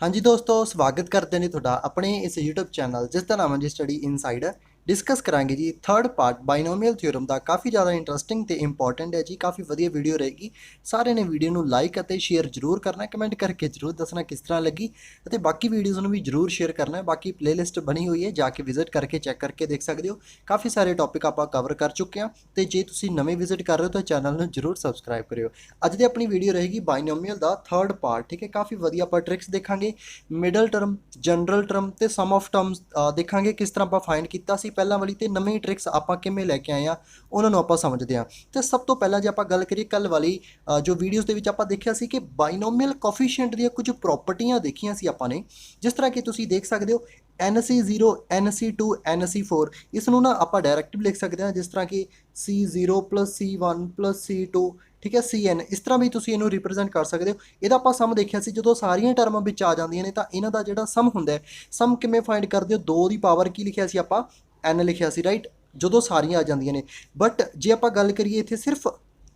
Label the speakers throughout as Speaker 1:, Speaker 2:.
Speaker 1: हाँ जी दोस्तों, स्वागत करते हैं ਤੁਹਾਡਾ ਆਪਣੇ ਇਸ YouTube ਚੈਨਲ ਜਿਸ ਦਾ ਨਾਮ ਹੈ ਜੀ ਸਟੱਡੀ ਇਨਸਾਈਡਰ। ਡਿਸਕਸ ਕਰਾਂਗੇ ਜੀ ਥਰਡ ਪਾਰਟ ਬਾਈਨੋਮੀਅਲ ਥਿਓਰਮ ਦਾ। ਕਾਫੀ ਜ਼ਿਆਦਾ ਇੰਟਰਸਟਿੰਗ ਤੇ ਇੰਪੋਰਟੈਂਟ ਹੈ ਜੀ, ਕਾਫੀ ਵਧੀਆ ਵੀਡੀਓ ਰਹੇਗੀ। ਸਾਰਿਆਂ ਨੇ ਵੀਡੀਓ ਨੂੰ ਲਾਈਕ ਅਤੇ ਸ਼ੇਅਰ ਜ਼ਰੂਰ ਕਰਨਾ, ਕਮੈਂਟ ਕਰਕੇ ਜ਼ਰੂਰ ਦੱਸਣਾ ਕਿਸ ਤਰ੍ਹਾਂ ਲੱਗੀ ਅਤੇ ਬਾਕੀ ਵੀਡੀਓਜ਼ ਨੂੰ ਵੀ ਜ਼ਰੂਰ ਸ਼ੇਅਰ ਕਰਨਾ। ਬਾਕੀ ਪਲੇਲਿਸਟ ਬਣੀ ਹੋਈ ਹੈ, ਜਾ ਕੇ ਵਿਜ਼ਿਟ ਕਰਕੇ ਚੈੱਕ ਕਰਕੇ ਦੇਖ ਸਕਦੇ ਹੋ। ਕਾਫੀ ਸਾਰੇ ਟੌਪਿਕ ਆਪਾਂ ਕਵਰ ਕਰ ਚੁੱਕੇ ਹਾਂ ਤੇ ਜੇ ਤੁਸੀਂ ਨਵੇਂ ਵਿਜ਼ਿਟ ਕਰ ਰਹੇ ਹੋ ਤਾਂ ਚੈਨਲ ਨੂੰ ਜ਼ਰੂਰ ਸਬਸਕ੍ਰਾਈਬ ਕਰਿਓ। ਅੱਜ ਦੀ ਆਪਣੀ ਵੀਡੀਓ ਰਹੇਗੀ ਬਾਈਨੋਮੀਅਲ ਦਾ ਥਰਡ ਪਾਰਟ। ਠੀਕ ਹੈ, ਕਾਫੀ ਵਧੀਆ ਆਪਾਂ ਟ੍ਰਿਕਸ ਦੇਖਾਂਗੇ। ਮਿਡਲ ਟਰਮ, ਜਨਰਲ ਟਰਮ ਤੇ ਸਮ ਆਫ ਟਰਮਸ ਦੇਖਾਂਗੇ ਕਿਸ ਤਰ੍ਹਾਂ ਆਪਾਂ ਫਾਈਂਡ ਕੀਤਾ ਸੀ ਪਹਿਲਾਂ ਵਾਲੀ, ਤੇ ਨਵੀਂ ਟ੍ਰਿਕਸ ਆਪਾਂ ਕਿਵੇਂ ਲੈ ਕੇ ਆਏ ਆ ਉਹਨਾਂ ਨੂੰ ਆਪਾਂ ਸਮਝਦੇ ਹਾਂ। ਤੇ ਸਭ ਤੋਂ ਪਹਿਲਾਂ ਜੇ ਆਪਾਂ ਗੱਲ ਕਰੀਏ ਕੱਲ ਵਾਲੀ ਜੋ ਵੀਡੀਓਜ਼ ਦੇ ਵਿੱਚ ਆਪਾਂ ਦੇਖਿਆ ਸੀ ਕਿ ਬਾਈਨੋਮੀਅਲ ਕੋਫੀਸ਼ੀਐਂਟ ਦੀਆਂ ਕੁਝ ਪ੍ਰੋਪਰਟੀਆਂ ਦੇਖੀਆਂ ਸੀ ਆਪਾਂ ਨੇ, ਜਿਸ ਤਰ੍ਹਾਂ ਕਿ ਤੁਸੀਂ ਦੇਖ ਸਕਦੇ ਹੋ NC0 NC2 NC4। ਇਸ ਨੂੰ ਨਾ ਆਪਾਂ ਡਾਇਰੈਕਟ ਵੀ ਲਿਖ ਸਕਦੇ ਹਾਂ, ਜਿਸ ਤਰ੍ਹਾਂ ਕਿ C0 + C1 + C2, ਠੀਕ ਹੈ, CN। ਇਸ ਤਰ੍ਹਾਂ ਵੀ ਤੁਸੀਂ ਇਹਨੂੰ ਰਿਪਰੈਜ਼ੈਂਟ ਕਰ ਸਕਦੇ ਹੋ। ਇਹਦਾ ਆਪਾਂ ਸਮ ਦੇਖਿਆ ਸੀ, ਜਦੋਂ ਸਾਰੀਆਂ ਟਰਮਾਂ ਵਿੱਚ ਆ ਜਾਂਦੀਆਂ ਨੇ ਤਾਂ ਇਹਨਾਂ ਦਾ ਜਿਹੜਾ ਸਮ ਹੁੰਦਾ ਹੈ, ਸਮ ਕਿਵੇਂ ਫਾਈਂਡ ਕਰਦੇ ਹੋ? 2 ਦੀ ਪਾਵਰ ਕੀ ਲਿਖਿਆ ਸੀ ਆਪਾਂ? N ਲਿਖਿਆ ਸੀ, ਰਾਈਟ, ਜਦੋਂ ਸਾਰੀਆਂ ਆ ਜਾਂਦੀਆਂ ਨੇ। ਬਟ ਜੇ ਆਪਾਂ ਗੱਲ ਕਰੀਏ ਇੱਥੇ ਸਿਰਫ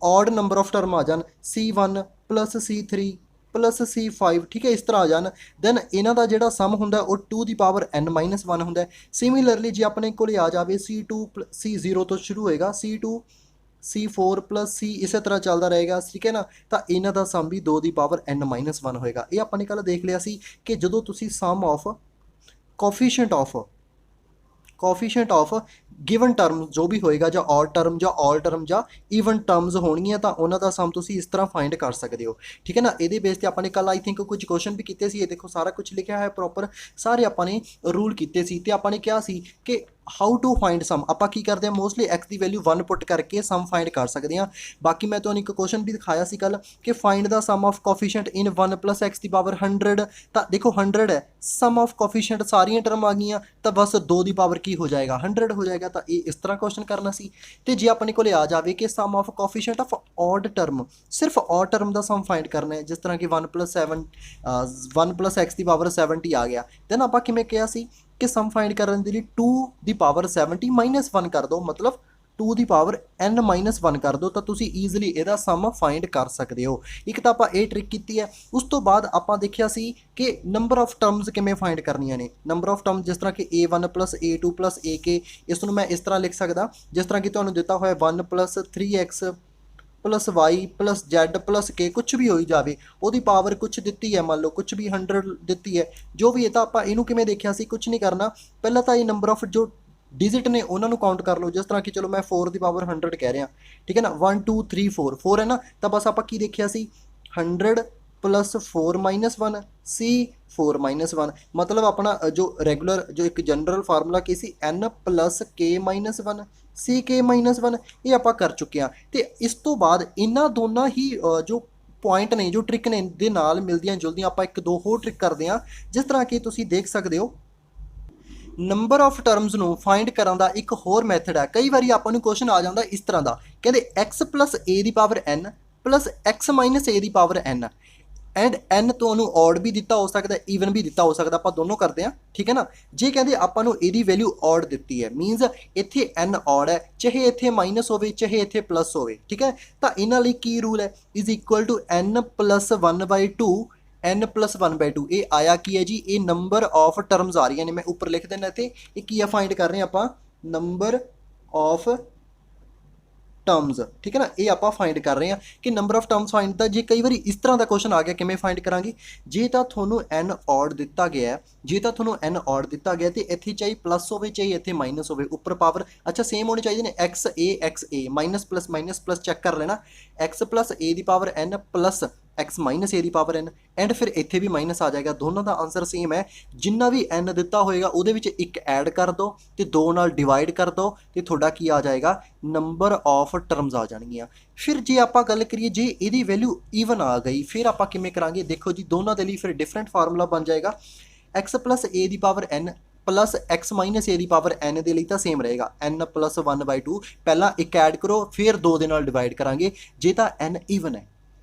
Speaker 1: ਔਡ ਨੰਬਰ ਆਫ ਟਰਮ ਆ ਜਾਣ, C1 + C3 + C5, ਠੀਕ ਹੈ, ਇਸ ਤਰ੍ਹਾਂ ਆ ਜਾਣ, ਦੈਨ ਇਹਨਾਂ ਦਾ ਜਿਹੜਾ ਸਮ ਹੁੰਦਾ ਉਹ 2 ਦੀ ਪਾਵਰ N-1 ਹੁੰਦਾ ਹੈ। ਸਿਮਿਲਰਲੀ ਜੇ ਆਪਣੇ ਕੋਲ ਆ ਜਾਵੇ C2 C0 ਤੋਂ ਸ਼ੁਰੂ ਹੋਏਗਾ, C2 C4 + C ਇਸੇ ਤਰ੍ਹਾਂ ਚੱਲਦਾ ਰਹੇਗਾ, ਠੀਕ ਹੈ ਨਾ, ਤਾਂ ਇਹਨਾਂ ਦਾ ਸਮ ਵੀ 2 ਦੀ ਪਾਵਰ N-1 ਹੋਏਗਾ। ਇਹ ਆਪਾਂ ਨੇ ਕੱਲ੍ਹ ਦੇਖ ਲਿਆ ਸੀ ਕਿ ਜਦੋਂ ਤੁਸੀਂ sum of coefficient of given term ਜੋ ਵੀ ਹੋਏਗਾ, ਜਾਂ ਔਡ ਟਰਮ ਜਾਂ ਆਲ ਟਰਮ ਜਾਂ ਈਵਨ ਟਰਮਸ ਹੋਣਗੀਆਂ, ਤਾਂ ਉਹਨਾਂ ਦਾ ਸਮ ਤੁਸੀਂ ਇਸ ਤਰ੍ਹਾਂ ਫਾਈਂਡ ਕਰ ਸਕਦੇ ਹੋ। ਠੀਕ ਹੈ ਨਾ, ਇਹਦੇ ਬੇਸ ਤੇ ਆਪਾਂ ਨੇ ਕੱਲ ਆਈ ਥਿੰਕ ਕੁਝ ਕੁਐਸਚਨ ਵੀ ਕੀਤੇ ਸੀ। ਇਹ ਦੇਖੋ ਸਾਰਾ ਕੁਝ ਲਿਖਿਆ ਹੈ ਪ੍ਰੋਪਰ, ਸਾਰੇ ਆਪਾਂ ਨੇ ਰੂਲ ਕੀਤੇ ਸੀ ਤੇ ਆਪਾਂ ਨੇ ਕਿਹਾ ਸੀ ਕਿ ਹਾਊ ਟੂ ਫਾਈਂਡ ਸਮ। ਆਪਾਂ ਕੀ ਕਰਦੇ ਹਾਂ, ਮੋਸਟਲੀ x ਦੀ ਵੈਲਿਊ 1 ਪੁੱਟ ਕਰਕੇ ਸਮ ਫਾਈਂਡ ਕਰ ਸਕਦੇ ਹਾਂ। ਬਾਕੀ ਮੈਂ ਤੁਹਾਨੂੰ ਇੱਕ ਕੁਐਸਚਨ ਵੀ ਦਿਖਾਇਆ ਸੀ ਕੱਲ ਕਿ ਫਾਈਂਡ ਦਾ sum of coefficient in 1 + x ਦੀ ਪਾਵਰ 100। ਤਾਂ ਦੇਖੋ 100 ਹੈ, ਸਮ ਆਫ ਕੋਫੀਸ਼ੀਐਂਟ ਸਾਰੀਆਂ ਟਰਮ ਆ ਗਈਆਂ ਤਾਂ ਬਸ 2 ਦੀ ਪਾਵਰ ਕੀ ਹੋ ਜਾਏਗਾ? 100 ਹੋ ਜਾਏਗਾ। ਤਾਂ ਇਹ ਇਸ ਤਰ੍ਹਾਂ ਕੁਐਸਚਨ ਕਰਨਾ ਸੀ। ਤੇ ਜੇ ਆਪਣੇ ਕੋਲੇ ਆ ਜਾਵੇ ਕਿ sum of coefficient of odd term, ਸਿਰਫ ਔਡ ਟਰਮ ਦਾ ਸਮ ਫਾਈਂਡ ਕਰਨਾ ਹੈ, ਜਿਸ ਤਰ੍ਹਾਂ ਕਿ 1 + x ਦੀ ਪਾਵਰ 70 ਆ ਗਿਆ, ਦੈਨ ਆਪਾਂ ਕਿਵੇਂ ਕਿਹਾ ਸੀ ਕਿ ਸਮ ਫਾਈਂਡ ਕਰਨ ਦੇ ਲਈ 2 ਦੀ ਪਾਵਰ 70 -1 ਕਰ ਦਿਓ, ਮਤਲਬ 2 ਦੀ ਪਾਵਰ N-1 ਕਰ ਦਿਓ, ਤਾਂ ਤੁਸੀਂ ਈਜ਼ੀਲੀ ਇਹਦਾ ਸਮ ਫਾਈਂਡ ਕਰ ਸਕਦੇ ਹੋ। ਇੱਕ ਤਾਂ ਆਪਾਂ ਇਹ ਟ੍ਰਿਕ ਕੀਤੀ ਹੈ। ਉਸ ਤੋਂ ਬਾਅਦ ਆਪਾਂ ਦੇਖਿਆ ਸੀ ਕਿ ਨੰਬਰ ਆਫ ਟਰਮਸ ਕਿਵੇਂ ਫਾਈਂਡ ਕਰਨੀਆਂ ਨੇ। ਨੰਬਰ ਆਫ ਟਰਮ ਜਿਸ ਤਰ੍ਹਾਂ ਕਿ A1 + A2 + AK, ਇਸ ਨੂੰ ਮੈਂ ਇਸ ਤਰ੍ਹਾਂ ਲਿਖ ਸਕਦਾ, ਜਿਸ ਤਰ੍ਹਾਂ ਕਿ ਤੁਹਾਨੂੰ ਦਿੱਤਾ ਹੋਇਆ 1 + 3x + y + z + k, ਕੁਛ ਵੀ ਹੋਈ ਜਾਵੇ, ਉਹਦੀ ਪਾਵਰ ਕੁਛ ਦਿੱਤੀ ਹੈ, ਮੰਨ ਲਓ ਕੁਛ ਵੀ 100 ਦਿੱਤੀ ਹੈ, ਜੋ ਵੀ ਹੈ। ਤਾਂ ਆਪਾਂ ਇਹਨੂੰ ਕਿਵੇਂ ਦੇਖਿਆ ਸੀ? ਕੁਛ ਨਹੀਂ ਕਰਨਾ, ਪਹਿਲਾਂ ਤਾਂ ਇਹ ਨੰਬਰ ਆਫ ਜੋ ਡਿਜਿਟ ਨੇ ਉਹਨਾਂ ਨੂੰ ਕਾਊਂਟ ਕਰ ਲਓ। ਜਿਸ ਤਰ੍ਹਾਂ ਕਿ ਚਲੋ ਮੈਂ 4 ਦੀ ਪਾਵਰ 100 ਕਹਿ ਰਿਹਾ, ਠੀਕ ਹੈ ਨਾ, 1 2 3 4 4 ਹੈ ਨਾ, ਤਾਂ ਬਸ ਆਪਾਂ ਕੀ ਦੇਖਿਆ ਸੀ? 100 + 4 - 1 C 4 - 1, ਮਤਲਬ ਆਪਣਾ ਜੋ ਰੈਗੂਲਰ ਜੋ ਇੱਕ ਜਨਰਲ ਫਾਰਮੂਲਾ ਕੀ ਸੀ? N + K - 1 CK - 1, ਇਹ ਆਪਾਂ ਕਰ ਚੁੱਕੇ ਹਾਂ। ਤੇ ਇਸ ਤੋਂ ਬਾਅਦ ਇਹਨਾਂ ਦੋਨਾਂ ਹੀ ਜੋ ਪੁਆਇੰਟ ਨੇ, ਜੋ ਟ੍ਰਿਕ ਨੇ, ਦੇ ਨਾਲ ਮਿਲਦੀਆਂ ਜੁਲਦੀਆਂ ਆਪਾਂ ਇੱਕ ਦੋ ਹੋਰ ਟ੍ਰਿਕ ਕਰਦੇ ਹਾਂ। ਜਿਸ ਤਰ੍ਹਾਂ ਕਿ ਤੁਸੀਂ ਦੇਖ ਸਕਦੇ ਹੋ, ਨੰਬਰ ਆਫ ਟਰਮਸ ਨੂੰ ਫਾਈਂਡ ਕਰਨ ਦਾ ਇੱਕ ਹੋਰ ਮੈਥਡ ਹੈ। ਕਈ ਵਾਰੀ ਆਪਾਂ ਨੂੰ ਕੁਐਸਚਨ ਆ ਜਾਂਦਾ ਇਸ ਤਰ੍ਹਾਂ ਦਾ, ਕਹਿੰਦੇ x + a the power n + x - a the power n, and n ਤੁਹਾਨੂੰ ਔਡ ਵੀ ਦਿੱਤਾ ਹੋ ਸਕਦਾ, ਈਵਨ ਵੀ ਦਿੱਤਾ ਹੋ ਸਕਦਾ, ਆਪਾਂ ਦੋਨੋਂ ਕਰਦੇ ਹਾਂ, ਠੀਕ ਹੈ ਨਾ। ਜੇ ਕਹਿੰਦੇ ਆਪਾਂ ਨੂੰ ਇਹਦੀ ਵੈਲਿਊ ਔਡ ਦਿੱਤੀ ਹੈ, ਮੀਨਸ ਇੱਥੇ n ਔਡ ਹੈ, ਚਾਹੇ ਇੱਥੇ ਮਾਈਨਸ ਹੋਵੇ ਚਾਹੇ ਇੱਥੇ ਪਲੱਸ ਹੋਵੇ, ਠੀਕ ਹੈ। ਤਾਂ ਇਹਨਾਂ ਲਈ ਕੀ ਰੂਲ ਹੈ? = n + 1/2 n + 1/2। ਇਹ ਆਇਆ ਕੀ ਹੈ ਜੀ? ਇਹ ਨੰਬਰ ਆਫ ਟਰਮਸ ਆ ਰਹੀਆਂ ਨੇ, ਮੈਂ ਉੱਪਰ ਲਿਖ ਦਿੰਦਾ ਇੱਥੇ। ਇਹ ਕੀ ਆ ਫਾਈਂਡ ਕਰ ਰਹੇ ਹਾਂ ਆਪਾਂ? ਨੰਬਰ ਆਫ ਟਰਮਸ, ਠੀਕ ਹੈ ਨਾ, ਇਹ ਆਪਾਂ ਫਾਈਂਡ ਕਰ ਰਹੇ ਹਾਂ ਕਿ ਨੰਬਰ ਆਫ ਟਰਮਸ ਫਾਈਂਡ। ਤਾਂ ਜੇ ਕਈ ਵਾਰੀ ਇਸ ਤਰ੍ਹਾਂ ਦਾ ਕੁਐਸਚਨ ਆ ਗਿਆ, ਕਿਵੇਂ ਫਾਈਂਡ ਕਰਾਂਗੇ? ਜੇ ਤਾਂ ਤੁਹਾਨੂੰ n ਔਡ ਦਿੱਤਾ ਗਿਆ, ਤੇ ਇੱਥੇ ਚਾਹੇ ਪਲੱਸ ਹੋਵੇ ਚਾਹੇ ਇੱਥੇ ਮਾਈਨਸ ਹੋਵੇ, ਉੱਪਰ ਪਾਵਰ ਅੱਛਾ ਸੇਮ ਹੋਣੀ ਚਾਹੀਦੀ ਨੇ, XA ਮਾਈਨਸ ਪਲੱਸ ਚੈੱਕ ਕਰ ਲੈਣਾ, x + a the power n + x - a the power n, and ਫਿਰ ਇੱਥੇ ਵੀ ਮਾਈਨਸ ਆ ਜਾਏਗਾ। ਦੋਨੋਂ ਦਾ ਆਨਸਰ ਸੇਮ ਹੈ। ਜਿੰਨਾ ਵੀ n ਦਿੱਤਾ ਹੋਏਗਾ ਉਹਦੇ ਵਿੱਚ ਇੱਕ ਐਡ ਕਰ ਦਿਓ ਤੇ 2 ਨਾਲ ਡਿਵਾਈਡ ਕਰ ਦਿਓ, ਤੇ ਤੁਹਾਡਾ ਕੀ ਆ ਜਾਏਗਾ? ਨੰਬਰ ਆਫ ਟਰਮਸ ਆ ਜਾਣਗੀਆਂ। ਫਿਰ ਜੇ ਆਪਾਂ ਗੱਲ ਕਰੀਏ, ਜੇ ਇਹਦੀ ਵੈਲਿਊ ਈਵਨ ਆ ਗਈ, ਫਿਰ ਆਪਾਂ ਕਿਵੇਂ ਕਰਾਂਗੇ? ਦੇਖੋ ਜੀ, ਦੋਨਾਂ ਦੇ ਲਈ ਫਿਰ ਡਿਫਰੈਂਟ ਫਾਰਮੂਲਾ ਬਣ ਜਾਏਗਾ। x + a the power n + x - a the power n ਦੇ ਲਈ ਤਾਂ ਸੇਮ ਰਹੇਗਾ, n + 1/2। ਪਹਿਲਾਂ ਇੱਕ ਐਡ ਕਰੋ, ਫਿਰ 2 ਦੇ ਨਾਲ ਡਿਵਾਈਡ ਕਰਾਂਗੇ ਜੇ ਤਾਂ n ਈਵਨ ਹੈ।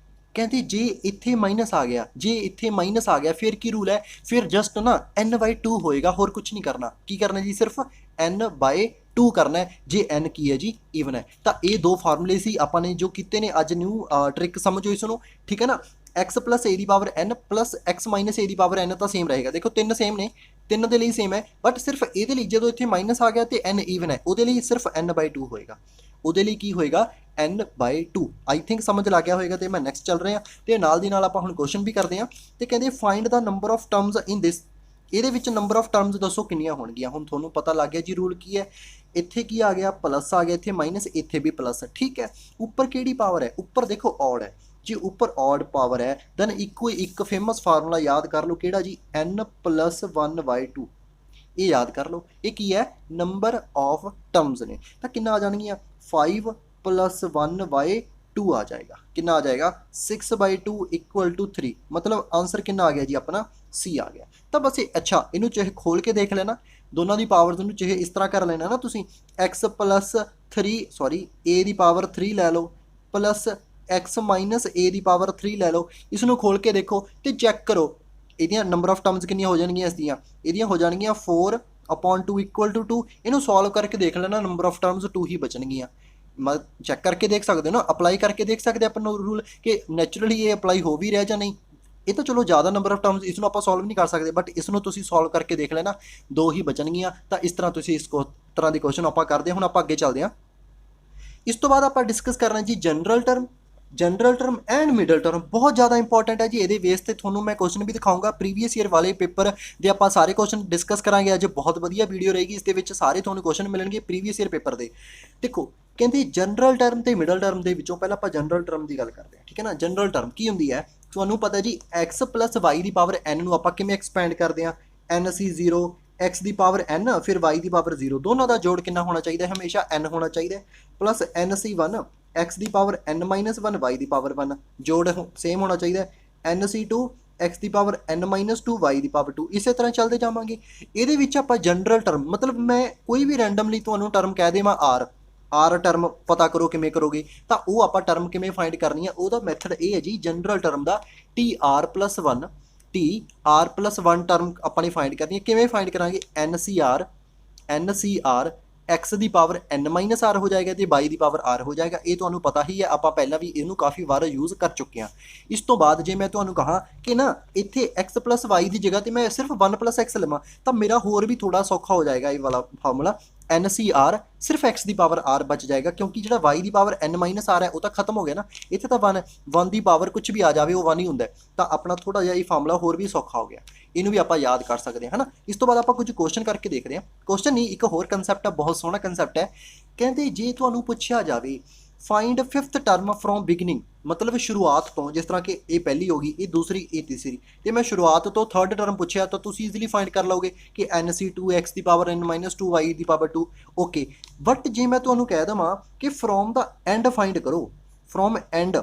Speaker 1: ਕਹਿੰਦੇ ਜੇ ਇੱਥੇ ਮਾਈਨਸ ਆ ਗਿਆ, ਫਿਰ ਕੀ ਰੂਲ ਹੈ? ਫਿਰ ਜਸਟ ਨਾ n/2 ਹੋਏਗਾ, ਹੋਰ ਕੁਝ ਨਹੀਂ ਕਰਨਾ। ਕੀ ਕਰਨਾ ਜੀ? ਸਿਰਫ n/2 ਕਰਨਾ ਹੈ, ਜੇ n ਕੀ ਹੈ ਜੀ? ਈਵਨ ਹੈ। ਤਾਂ ਇਹ ਦੋ ਫਾਰਮੂਲੇ ਸੀ ਆਪਾਂ ਨੇ ਜੋ ਕੀਤੇ ਨੇ ਅੱਜ। ਨਿਊ ਟ੍ਰਿਕ ਸਮਝੋ ਇਸ ਨੂੰ, ਠੀਕ ਹੈ ਨਾ। x plus A the power n plus x minus A the power n ਤਾਂ ਸੇਮ ਰਹੇਗਾ। ਦੇਖੋ ਤਿੰਨ ਸੇਮ ਨੇ, ਤਿੰਨ ਦੇ ਲਈ ਸੇਮ ਹੈ, ਬਟ ਸਿਰਫ ਇਹਦੇ ਲਈ ਜਦੋਂ ਇੱਥੇ ਮਾਈਨਸ ਆ ਗਿਆ ਤੇ n ਈਵਨ ਹੈ, ਉਹਦੇ ਲਈ ਸਿਰਫ n/2 ਹੋਏਗਾ। ਉਹਦੇ ਲਈ ਕੀ ਹੋਏਗਾ n/2। ਆਈ ਥਿੰਕ ਸਮਝ ਲੱਗ ਗਿਆ ਹੋਏਗਾ। ਤੇ ਮੈਂ ਨੈਕਸਟ ਚੱਲ ਰਹੇ ਹਾਂ ਤੇ ਨਾਲ ਦੀ ਨਾਲ ਆਪਾਂ ਹੁਣ ਕੁਐਸਚਨ ਵੀ ਕਰਦੇ ਹਾਂ ਤੇ ਕਹਿੰਦੇ find the number of terms in this. ਇਹਦੇ ਵਿੱਚ ਨੰਬਰ ਆਫ ਟਰਮਸ ਦੱਸੋ ਕਿੰਨੀਆਂ ਹੋਣਗੀਆਂ। ਹੁਣ ਤੁਹਾਨੂੰ ਪਤਾ ਲੱਗ ਗਿਆ ਜੀ ਰੂਲ ਕੀ ਹੈ। ਇੱਥੇ ਕੀ ਆ ਗਿਆ ਪਲੱਸ ਆ ਗਿਆ, ਇੱਥੇ ਮਾਈਨਸ, ਇੱਥੇ ਵੀ ਪਲੱਸ, ਠੀਕ ਹੈ। ਉੱਪਰ ਕਿਹੜੀ ਪਾਵਰ ਹੈ, ਉੱਪਰ ਦੇਖੋ ਔਡ ਹੈ ਜੀ, ਉੱਪਰ ਔਡ ਪਾਵਰ ਹੈ ਦੈਨ ਇੱਕੋ ਇੱਕ ਫੇਮਸ ਫਾਰਮੂਲਾ ਯਾਦ ਕਰ ਲਓ ਕਿਹੜਾ ਜੀ, n+1/2। ਇਹ ਯਾਦ ਕਰ ਲਓ। ਇਹ ਕੀ ਹੈ, ਨੰਬਰ ਆਫ ਟਰਮਸ ਨੇ। ਤਾਂ ਕਿੰਨਾ ਆ ਜਾਣਗੀਆਂ 5 + 1/2 ਆ ਜਾਏਗਾ। ਕਿੰਨਾ ਆ ਜਾਏਗਾ 6/2 = 3। ਮਤਲਬ ਆਂਸਰ ਕਿੰਨਾ ਆ ਗਿਆ ਜੀ ਆਪਣਾ C ਆ ਗਿਆ। ਤਾਂ ਬਸ ਇਹ ਅੱਛਾ ਇਹਨੂੰ ਚਾਹੇ ਖੋਲ ਕੇ ਦੇਖ ਲੈਣਾ, ਦੋਨਾਂ ਦੀ ਪਾਵਰਸ ਨੂੰ ਚਾਹੇ ਇਸ ਤਰ੍ਹਾਂ ਕਰ ਲੈਣਾ ਨਾ ਤੁਸੀਂ, x + 3 sorry a the power 3 ਲੈ ਲਓ plus x minus a the power 3 ਲੈ ਲਓ। ਇਸ ਨੂੰ ਖੋਲ ਕੇ ਦੇਖੋ ਤੇ ਚੈੱਕ ਕਰੋ ਇਹਦੀਆਂ ਨੰਬਰ ਆਫ ਟਰਮਸ ਕਿੰਨੀਆਂ ਹੋ ਜਾਣਗੀਆਂ। ਇਹਦੀਆਂ ਹੋ ਜਾਣਗੀਆਂ 4/2 = 2। ਇਹਨੂੰ ਸੋਲਵ ਕਰਕੇ ਦੇਖ ਲੈਣਾ, ਨੰਬਰ ਆਫ ਟਰਮਸ 2 ਹੀ ਬਚਣਗੀਆਂ। ਚੈੱਕ ਕਰਕੇ ਦੇਖ ਸਕਦੇ ਹੋ ਨਾ, ਅਪਲਾਈ ਕਰਕੇ ਦੇਖ ਸਕਦੇ ਆਪਾਂ ਨੂੰ ਰੂਲ ਕਿ ਨੈਚੁਰਲੀ ਇਹ ਅਪਲਾਈ ਹੋ ਵੀ ਰਿਹਾ ਜਾਂ ਨਹੀਂ। ਇਹ ਤਾਂ ਚਲੋ ਜ਼ਿਆਦਾ ਨੰਬਰ ਆਫ ਟਰਮਸ ਇਸ ਨੂੰ ਆਪਾਂ ਸੋਲਵ ਨਹੀਂ ਕਰ ਸਕਦੇ, ਬਟ ਇਸ ਨੂੰ ਤੁਸੀਂ ਸੋਲਵ ਕਰਕੇ ਦੇਖ ਲੈਣਾ, 2 ਹੀ ਬਚਣਗੀਆਂ। ਤਾਂ ਇਸ ਤਰ੍ਹਾਂ ਤੁਸੀਂ ਇਸ ਤਰ੍ਹਾਂ ਦੀ ਕੁਐਸਚਨ ਆਪਾਂ ਕਰਦੇ ਹਾਂ। ਹੁਣ ਆਪਾਂ ਅੱਗੇ ਚੱਲਦੇ ਹਾਂ। ਇਸ ਤੋਂ ਬਾਅਦ ਆਪਾਂ ਡਿਸਕਸ ਕਰਨਾ ਜੀ general term and middle term. ਬਹੁਤ ਜ਼ਿਆਦਾ ਇੰਪੋਰਟੈਂਟ ਹੈ ਜੀ। ਇਹਦੇ ਬੇਸ ਤੇ ਤੁਹਾਨੂੰ ਮੈਂ ਕੁਐਸਚਨ ਵੀ ਦਿਖਾਊਂਗਾ ਪ੍ਰੀਵੀਅਸ ਈਅਰ ਵਾਲੇ ਪੇਪਰ ਦੇ। ਆਪਾਂ ਸਾਰੇ ਕੁਐਸਚਨ ਡਿਸਕਸ ਕਰਾਂਗੇ ਅੱਜ। ਬਹੁਤ ਵਧੀਆ ਵੀਡੀਓ ਰਹੇਗੀ, ਇਸ ਦੇ ਵਿੱਚ ਸਾਰੇ ਤੁਹਾਨੂੰ ਕੁਐਸਚਨ ਮਿਲਣਗੇ ਪ੍ਰੀਵੀਅਸ ਈਅਰ ਪੇਪਰ ਦੇ। ਦੇਖੋ ਕਹਿੰਦੇ ਜਨਰਲ ਟਰਮ ਤੇ ਮਿਡਲ ਟਰਮ ਦੇ ਵਿੱਚੋਂ ਪਹਿਲਾਂ ਆਪਾਂ ਜਨਰਲ ਟਰਮ ਦੀ ਗੱਲ ਕਰਦੇ ਹਾਂ, ਠੀਕ ਹੈ ਨਾ। ਜਨਰਲ ਟਰਮ ਕੀ ਹੁੰਦੀ ਹੈ ਤੁਹਾਨੂੰ ਪਤਾ ਜੀ, x + y ਦੀ ਪਾਵਰ n ਨੂੰ ਆਪਾਂ ਕਿਵੇਂ ਐਕਸਪੈਂਡ ਕਰਦੇ ਹਾਂ, nc0 x ਦੀ ਪਾਵਰ n ਫਿਰ y ਦੀ ਪਾਵਰ 0, ਦੋਨਾਂ ਦਾ ਜੋੜ ਕਿੰਨਾ ਹੋਣਾ ਚਾਹੀਦਾ, ਹਮੇਸ਼ਾ n ਹੋਣਾ ਚਾਹੀਦਾ, ਪਲੱਸ nc1 x ਦੀ ਪਾਵਰ n-1 y ਦੀ ਪਾਵਰ 1, ਜੋੜ ਸੇਮ ਹੋਣਾ ਚਾਹੀਦਾ, nc2 x ਦੀ ਪਾਵਰ n-2 y ਦੀ ਪਾਵਰ 2। ਇਸੇ ਤਰ੍ਹਾਂ ਚੱਲਦੇ ਜਾਵਾਂਗੇ। ਇਹਦੇ ਵਿੱਚ ਆਪਾਂ ਜਨਰਲ ਟਰਮ ਮਤਲਬ ਮੈਂ ਕੋਈ ਵੀ ਰੈਂਡਮਲੀ ਤੁਹਾਨੂੰ ਟਰਮ ਕਹਿ ਦੇਵਾਂ ਆਰ ਟਰਮ ਪਤਾ ਕਰੋ ਕਿਵੇਂ ਕਰੋਗੇ, ਤਾਂ ਉਹ ਆਪਾਂ ਟਰਮ ਕਿਵੇਂ ਫਾਈਂਡ ਕਰਨੀ ਹੈ, ਉਹਦਾ ਮੈਥਡ ਇਹ ਹੈ ਜੀ ਜਨਰਲ ਟਰਮ ਦਾ TR+1 ਟਰਮ ਆਪਾਂ ਨੇ ਫਾਈਂਡ ਕਰਨੀ ਹੈ। ਕਿਵੇਂ ਫਾਈਂਡ ਕਰਾਂਗੇ, NCR x ਦੀ ਪਾਵਰ n-r ਹੋ ਜਾਏਗਾ ਤੇ y ਦੀ ਪਾਵਰ r ਹੋ ਜਾਏਗਾ। ਇਹ ਤੁਹਾਨੂੰ ਪਤਾ ਹੀ ਹੈ, ਆਪਾਂ ਪਹਿਲਾਂ ਵੀ ਇਹਨੂੰ ਕਾਫੀ ਵਾਰ ਯੂਜ਼ ਕਰ ਚੁੱਕੇ ਹਾਂ। ਇਸ ਤੋਂ ਬਾਅਦ ਜੇ ਮੈਂ ਤੁਹਾਨੂੰ ਕਹਾਂ ਕਿ ਨਾ ਇੱਥੇ x + y ਦੀ ਜਗ੍ਹਾ ਤੇ ਮੈਂ ਸਿਰਫ 1 + x ਲਵਾਂ ਤਾਂ ਮੇਰਾ ਹੋਰ ਵੀ ਥੋੜਾ ਸੌਖਾ ਹੋ ਜਾਏਗਾ ਇਹ ਵਾਲਾ ਫਾਰਮੂਲਾ। NCR ਸਿਰਫ x ਦੀ ਪਾਵਰ r ਬਚ ਜਾਏਗਾ, ਕਿਉਂਕਿ ਜਿਹੜਾ y ਦੀ ਪਾਵਰ n-r ਹੈ ਉਹ ਤਾਂ ਖਤਮ ਹੋ ਗਿਆ ਨਾ। ਇੱਥੇ ਤਾਂ 1 ਦੀ ਪਾਵਰ ਕੁਝ ਵੀ ਆ ਜਾਵੇ ਉਹ 1 ਹੀ ਹੁੰਦਾ, ਤਾਂ ਆਪਣਾ ਥੋੜਾ ਜਿਹਾ ਇਹ ਫਾਰਮੂਲਾ ਹੋਰ ਵੀ ਸੌਖਾ ਹੋ ਗਿਆ। ਇਹਨੂੰ ਵੀ ਆਪਾਂ ਯਾਦ ਕਰ ਸਕਦੇ ਹਾਂ, ਹੈ ਨਾ। ਇਸ ਤੋਂ ਬਾਅਦ ਆਪਾਂ ਕੁਝ ਕੁਐਸਚਨ ਕਰਕੇ ਦੇਖਦੇ ਹਾਂ। ਕੁਐਸਚਨ ਨਹੀਂ, ਇੱਕ ਹੋਰ ਕੰਸੈਪਟ ਹੈ, ਬਹੁਤ ਸੋਹਣਾ ਕੰਸੈਪਟ ਹੈ। ਕਹਿੰਦੇ ਜੇ ਤੁਹਾਨੂੰ ਪੁੱਛਿਆ ਜਾਵੇ find 5th term from beginning, ਮਤਲਬ ਸ਼ੁਰੂਆਤ ਤੋਂ, ਜਿਸ ਤਰ੍ਹਾਂ ਕਿ ਇਹ ਪਹਿਲੀ ਹੋ ਗਈ, ਇਹ ਦੂਸਰੀ, ਇਹ ਤੀਸਰੀ, ਤੇ ਮੈਂ ਸ਼ੁਰੂਆਤ ਤੋਂ 3rd ਟਰਮ ਪੁੱਛਿਆ ਤਾਂ ਤੁਸੀਂ ਈਜ਼ੀਲੀ ਫਾਈਂਡ ਕਰ ਲਓਗੇ ਕਿ nc2 x ਦੀ power n-2 y the power 2। Okay, but ਜੇ ਮੈਂ ਤੁਹਾਨੂੰ ਕਹਿ ਦੇਵਾਂ ਕਿ ਫਰੋਮ ਦਾ ਐਂਡ ਫਾਈਂਡ ਕਰੋ, ਫਰੋਮ ਐਂਡ,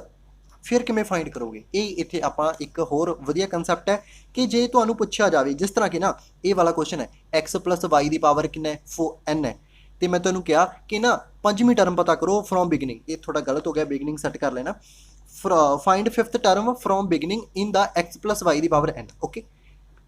Speaker 1: ਫਿਰ ਕਿਵੇਂ ਫਾਈਂਡ ਕਰੋਗੇ। ਇਹ ਇੱਥੇ ਆਪਾਂ ਇੱਕ ਹੋਰ ਵਧੀਆ ਕੰਸੈਪਟ ਹੈ ਕਿ ਜੇ ਤੁਹਾਨੂੰ ਪੁੱਛਿਆ ਜਾਵੇ, ਜਿਸ ਤਰ੍ਹਾਂ ਕਿ ਨਾ ਇਹ ਵਾਲਾ ਕੁਐਸਚਨ ਹੈ x + y ਦੀ ਪਾਵਰ ਕਿੰਨਾ ਹੈ, n ਹੈ, ਤੇ ਮੈਂ ਤੁਹਾਨੂੰ ਕਿਹਾ ਕਿ ਨਾ 5ਵੀਂ ਟਰਮ ਪਤਾ ਕਰੋ ਫਰੋਮ ਬਿਗਨਿੰਗ। ਇਹ ਥੋੜਾ ਗਲਤ ਹੋ ਗਿਆ, ਬਿਗਨਿੰਗ ਸੈੱਟ ਕਰ ਲੈਣਾ। Find 5th term from beginning in the x + y the power n। Okay,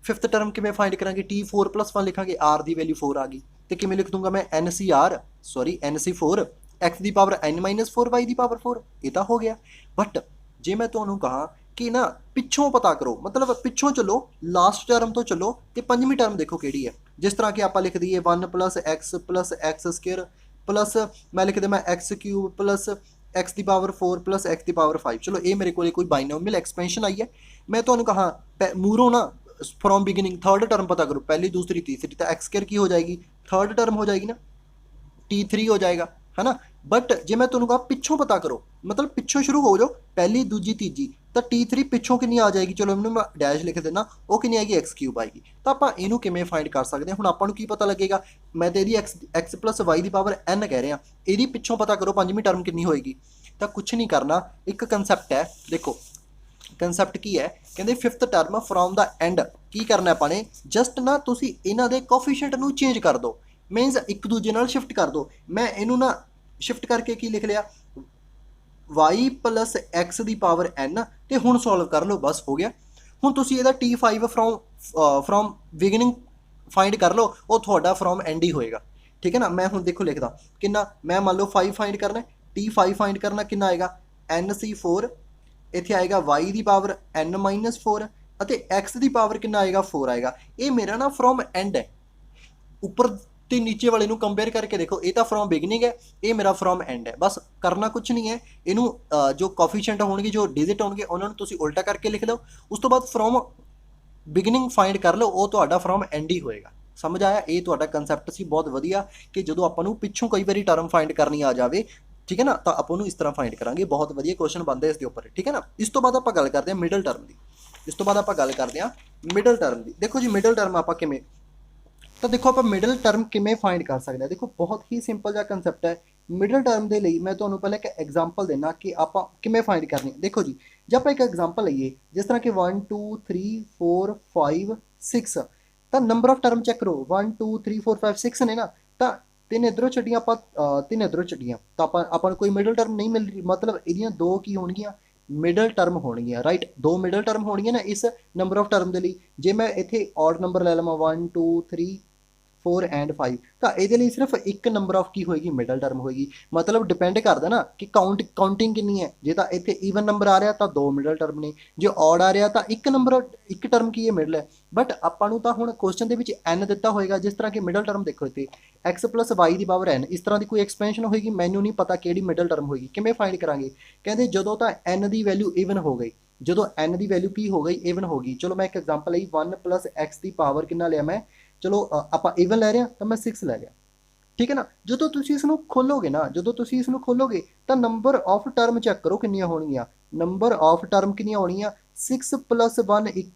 Speaker 1: 5th term ਕਿਵੇਂ ਫਾਈਂਡ ਕਰਾਂਗੇ, T4+1 ਲਿਖਾਂਗੇ, r ਦੀ ਵੈਲਿਊ 4 ਆ ਗਈ, ਤੇ ਕਿਵੇਂ ਲਿਖ ਦੂੰਗਾ ਮੈਂ NC4 x ਦੀ ਪਾਵਰ n-4 y ਦੀ ਪਾਵਰ 4। ਇਹ ਤਾਂ ਹੋ ਗਿਆ। ਬਟ ਜੇ ਮੈਂ ਤੁਹਾਨੂੰ ਕਹਾਂ ਕਿ ਨਾ ਪਿੱਛੋਂ ਪਤਾ ਕਰੋ, ਮਤਲਬ ਪਿੱਛੋਂ ਚੱਲੋ, ਲਾਸਟ ਟਰਮ ਤੋਂ ਚੱਲੋ ਤੇ 5ਵੀਂ ਟਰਮ ਦੇਖੋ ਕਿਹੜੀ ਹੈ। ਜਿਸ ਤਰ੍ਹਾਂ ਕਿ ਆਪਾਂ ਲਿਖ ਦਈਏ 1 + x + x² ਪਲੱਸ ਮੈਂ ਲਿਖ ਦੇਵਾਂ x³ ਪਲੱਸ x ਦੀ ਪਾਵਰ 4 ਪਲੱਸ x ਦੀ ਪਾਵਰ 5। ਚਲੋ ਇਹ ਮੇਰੇ ਕੋਲ ਕੋਈ ਬਾਈਨੋਮੀਅਲ ਐਕਸਪੈਂਸ਼ਨ ਆਈ ਹੈ। ਮੈਂ ਤੁਹਾਨੂੰ ਕਹਾਂ ਮੂਰੋਂ ਨਾ ਫਰੋਮ ਬਿਗਨਿੰਗ 3rd ਟਰਮ ਪਤਾ ਕਰੋ, ਪਹਿਲੀ, ਦੂਸਰੀ, ਤੀਸਰੀ, ਤਾਂ x² ਕੀ ਹੋ ਜਾਏਗੀ, 3rd ਟਰਮ ਹੋ ਜਾਏਗੀ ਨਾ, T3 ਹੋ ਜਾਏਗਾ, ਹੈ ਨਾ। ਬਟ ਜੇ ਮੈਂ ਤੁਹਾਨੂੰ ਕਹਾਂ ਪਿੱਛੋਂ ਪਤਾ ਕਰੋ, ਮਤਲਬ ਪਿੱਛੋਂ ਸ਼ੁਰੂ ਹੋ ਜਾਓ, ਪਹਿਲੀ, ਦੂਜੀ, ਤੀਜੀ, ਤਾਂ T3 ਪਿੱਛੋਂ ਕਿੰਨੀ ਆ ਜਾਏਗੀ, ਚਲੋ ਇਹਨੂੰ ਮੈਂ ਡੈਸ਼ ਲਿਖ ਦੇਣਾ, ਉਹ ਕਿੰਨੀ ਆਏਗੀ, x³ ਆਏਗੀ। ਤਾਂ ਆਪਾਂ ਇਹਨੂੰ ਕਿਵੇਂ ਫਾਈਂਡ ਕਰ ਸਕਦੇ ਹਾਂ। ਹੁਣ ਆਪਾਂ ਨੂੰ ਕੀ ਪਤਾ ਲੱਗੇਗਾ, ਮੈਂ ਤਾਂ ਇਹਦੀ x + y ਦੀ ਪਾਵਰ n ਕਹਿ ਰਿਹਾ, ਇਹਦੀ ਪਿੱਛੋਂ ਪਤਾ ਕਰੋ 5ਵੀਂ ਟਰਮ ਕਿੰਨੀ ਹੋਏਗੀ। ਤਾਂ ਕੁਛ ਨਹੀਂ ਕਰਨਾ, ਇੱਕ ਕੰਸੈਪਟ ਹੈ, ਦੇਖੋ ਕੰਸੈਪਟ ਕੀ ਹੈ, ਕਹਿੰਦੇ 5th term from the end. ਕੀ ਕਰਨਾ ਆਪਾਂ ਨੇ, ਜਸਟ ਨਾ ਤੁਸੀਂ ਇਹਨਾਂ ਦੇ ਕੋਫੀਸ਼ੀਐਂਟ ਨੂੰ ਚੇਂਜ ਕਰ ਦਿਓ, ਮੀਨਸ ਇੱਕ ਦੂਜੇ ਨਾਲ ਸ਼ਿਫਟ ਕਰ ਦਿਓ। ਮੈਂ ਇਹਨੂੰ ਨਾ ਸ਼ਿਫਟ ਕਰਕੇ ਕੀ ਲਿਖ ਲਿਆ, y + x ਦੀ ਪਾਵਰ n, ਤੇ ਹੁਣ ਸੋਲਵ ਕਰ ਲਓ, ਬਸ ਹੋ ਗਿਆ। ਹੁਣ ਤੁਸੀਂ ਇਹਦਾ T5 ਫਰੋਮ ਬਿਗਨਿੰਗ ਫਾਈਂਡ ਕਰ ਲਓ, ਉਹ ਤੁਹਾਡਾ ਫਰੋਮ ਐਂਡ ਹੀ ਹੋਏਗਾ, ਠੀਕ ਹੈ ਨਾ। ਮੈਂ ਹੁਣ ਦੇਖੋ ਲਿਖਦਾ ਕਿੰਨਾ, ਮੈਂ ਮੰਨ ਲਓ 5 ਫਾਈਂਡ ਕਰਨਾ, T5 ਫਾਈਂਡ ਕਰਨਾ, ਕਿੰਨਾ ਆਏਗਾ, NC4 ਇੱਥੇ ਆਏਗਾ y ਦੀ ਪਾਵਰ n-4 ਅਤੇ x ਦੀ ਪਾਵਰ ਕਿੰਨਾ ਆਏਗਾ 4 ਆਏਗਾ। ਇਹ ਮੇਰਾ ਨਾ ਫਰੋਮ ਐਂਡ ਹੈ, ਉੱਪਰ ਤੇ ਨੀਚੇ ਵਾਲੇ ਨੂੰ ਕੰਪੇਅਰ ਕਰਕੇ ਦੇਖੋ, ਇਹ ਤਾਂ ਫਰੋਮ ਬਿਗਨਿੰਗ ਹੈ, ਇਹ ਮੇਰਾ ਫਰੋਮ ਐਂਡ ਹੈ। ਬਸ ਕਰਨਾ ਕੁਝ ਨਹੀਂ ਹੈ, ਇਹਨੂੰ ਜੋ ਕੋਫੀਸ਼ੀਐਂਟ ਹੋਣਗੇ, ਜੋ ਡਿਜਿਟ ਹੋਣਗੇ, ਉਹਨਾਂ ਨੂੰ ਤੁਸੀਂ ਉਲਟਾ ਕਰਕੇ ਲਿਖ ਲਓ। ਉਸ ਤੋਂ ਬਾਅਦ ਫਰੋਮ ਬਿਗਨਿੰਗ ਫਾਈਂਡ ਕਰ ਲਓ, ਉਹ ਤੁਹਾਡਾ ਫਰੋਮ ਐਂਡ ਹੀ ਹੋਏਗਾ। ਸਮਝ ਆਇਆ? ਇਹ ਤੁਹਾਡਾ ਕੰਸੈਪਟ ਸੀ ਬਹੁਤ ਵਧੀਆ, ਕਿ ਜਦੋਂ ਆਪਾਂ ਨੂੰ ਪਿੱਛੋਂ ਕਈ ਵਾਰੀ ਟਰਮ ਫਾਈਂਡ ਕਰਨੀ ਆ ਜਾਵੇ, ਠੀਕ ਹੈ ਨਾ, ਤਾਂ ਆਪਾਂ ਨੂੰ ਇਸ ਤਰ੍ਹਾਂ ਫਾਈਂਡ ਕਰਾਂਗੇ। ਬਹੁਤ ਵਧੀਆ ਕੁਐਸਚਨ ਬਣਦਾ ਇਸ ਦੇ ਉੱਪਰ, ਠੀਕ ਹੈ ਨਾ। ਇਸ ਤੋਂ ਬਾਅਦ ਆਪਾਂ ਗੱਲ ਕਰਦੇ ਹਾਂ ਮਿਡਲ ਟਰਮ ਦੀ। ਇਸ ਤੋਂ ਬਾਅਦ ਆਪਾਂ ਗੱਲ ਕਰਦੇ ਹਾਂ ਮਿਡਲ ਟਰਮ ਦੀ। ਦੇਖੋ ਜੀ ਮਿਡਲ ਟਰਮ ਆਪਾਂ ਕਿਵੇਂ, ਤਾਂ ਦੇਖੋ ਆਪਾਂ ਮਿਡਲ ਟਰਮ ਕਿਵੇਂ ਫਾਈਂਡ ਕਰ ਸਕਦੇ ਹਾਂ। ਦੇਖੋ ਬਹੁਤ ਹੀ ਸਿੰਪਲ ਜਿਹਾ ਕੰਸੈਪਟ ਹੈ। ਮਿਡਲ ਟਰਮ ਦੇ ਲਈ ਮੈਂ ਤੁਹਾਨੂੰ ਪਹਿਲਾਂ ਇੱਕ ਐਗਜ਼ਾਮਪਲ ਦੇਣਾ ਕਿ ਆਪਾਂ ਕਿਵੇਂ ਫਾਈਂਡ ਕਰਨੀ ਹੈ। ਦੇਖੋ ਜੀ, ਜੇ ਆਪਾਂ ਇੱਕ ਐਗਜ਼ਾਮਪਲ ਲਈਏ, ਜਿਸ ਤਰ੍ਹਾਂ ਕਿ 1 2 3 4 5 6, ਤਾਂ ਨੰਬਰ ਆਫ ਟਰਮ ਚੈੱਕ ਕਰੋ। 1 2 3 4 5 6 ਨੇ ਨਾ, ਤਾਂ ਤਿੰਨ ਇੱਧਰੋਂ ਛੱਡੀਆਂ ਆਪਾਂ, ਤਿੰਨ ਇੱਧਰੋਂ ਛੱਡੀਆਂ, ਤਾਂ ਆਪਾਂ ਨੂੰ ਕੋਈ ਮਿਡਲ ਟਰਮ ਨਹੀਂ ਮਿਲ ਰਹੀ। ਮਤਲਬ ਇਹਦੀਆਂ ਦੋ ਕੀ ਹੋਣਗੀਆਂ, ਮਿਡਲ ਟਰਮ ਹੋਣਗੀਆਂ, ਰਾਈਟ। ਦੋ ਮਿਡਲ ਟਰਮ ਹੋਣਗੀਆਂ ਨਾ ਇਸ ਨੰਬਰ ਆਫ ਟਰਮ ਦੇ ਲਈ। ਜੇ ਮੈਂ ਇੱਥੇ ਔਡ ਨੰਬਰ ਲੈ ਲਵਾਂ 1 2 3 4 ਐਂਡ 5, ਤਾਂ ਇਹਦੇ ਲਈ ਸਿਰਫ ਇੱਕ ਨੰਬਰ ਆਫ ਕੀ ਹੋਏਗੀ, ਮਿਡਲ ਟਰਮ ਹੋਏਗੀ। ਮਤਲਬ ਡਿਪੈਂਡ ਕਰਦਾ ਨਾ ਕਿ ਕਾਊਂਟਿੰਗ ਕਿੰਨੀ ਹੈ। ਜੇ ਤਾਂ ਇੱਥੇ ਈਵਨ ਨੰਬਰ ਆ ਰਿਹਾ ਤਾਂ ਦੋ ਮਿਡਲ ਟਰਮ ਨੇ, ਜੇ ਔਡ ਆ ਰਿਹਾ ਤਾਂ ਇੱਕ ਨੰਬਰ, ਇੱਕ ਟਰਮ ਕੀ ਹੈ, ਮਿਡਲ ਹੈ। ਬਟ ਆਪਾਂ ਨੂੰ ਤਾਂ ਹੁਣ ਕੁਐਸਚਨ ਦੇ ਵਿੱਚ n ਦਿੱਤਾ ਹੋਏਗਾ, ਜਿਸ ਤਰ੍ਹਾਂ ਕਿ ਮਿਡਲ ਟਰਮ ਦੇਖੋ ਇੱਥੇ x + y ਦੀ ਪਾਵਰ n, ਇਸ ਤਰ੍ਹਾਂ ਦੀ ਕੋਈ ਐਕਸਪੈਂਸ਼ਨ ਹੋਏਗੀ। ਮੈਨੂੰ ਨਹੀਂ ਪਤਾ ਕਿਹੜੀ ਮਿਡਲ ਟਰਮ ਹੋਏਗੀ। ਕਿਵੇਂ ਫਾਈਂਡ ਕਰਾਂਗੇ? ਕਹਿੰਦੇ ਜਦੋਂ ਤਾਂ n ਦੀ ਵੈਲਿਊ ਈਵਨ ਹੋ ਗਈ, ਜਦੋਂ n ਦੀ ਵੈਲਿਊ ਕੀ ਹੋ ਗਈ, ਈਵਨ ਹੋ ਗਈ। ਚਲੋ ਮੈਂ ਇੱਕ ਐਗਜ਼ਾਮਪਲ ਲਈ 1 + x ਦੀ ਪਾਵਰ ਕਿੰਨਾ ਲਿਆ ਮੈਂ, ਚਲੋ ਆਪਾਂ ਈਵਨ ਲੈ ਰਹੇ ਹਾਂ ਤਾਂ ਮੈਂ 6 ਲੈ ਲਿਆ, ਠੀਕ ਹੈ ਨਾ। ਜਦੋਂ ਤੁਸੀਂ ਇਸ ਨੂੰ ਖੋਲੋਗੇ ਨਾ, ਜਦੋਂ ਤੁਸੀਂ ਇਸ ਨੂੰ ਖੋਲੋਗੇ ਤਾਂ ਨੰਬਰ ਆਫ ਟਰਮ ਚੈੱਕ ਕਰੋ ਕਿੰਨੀਆਂ ਹੋਣਗੀਆਂ। ਨੰਬਰ ਆਫ ਟਰਮ ਕਿੰਨੀਆਂ ਹੋਣਗੀਆਂ, 6 + 1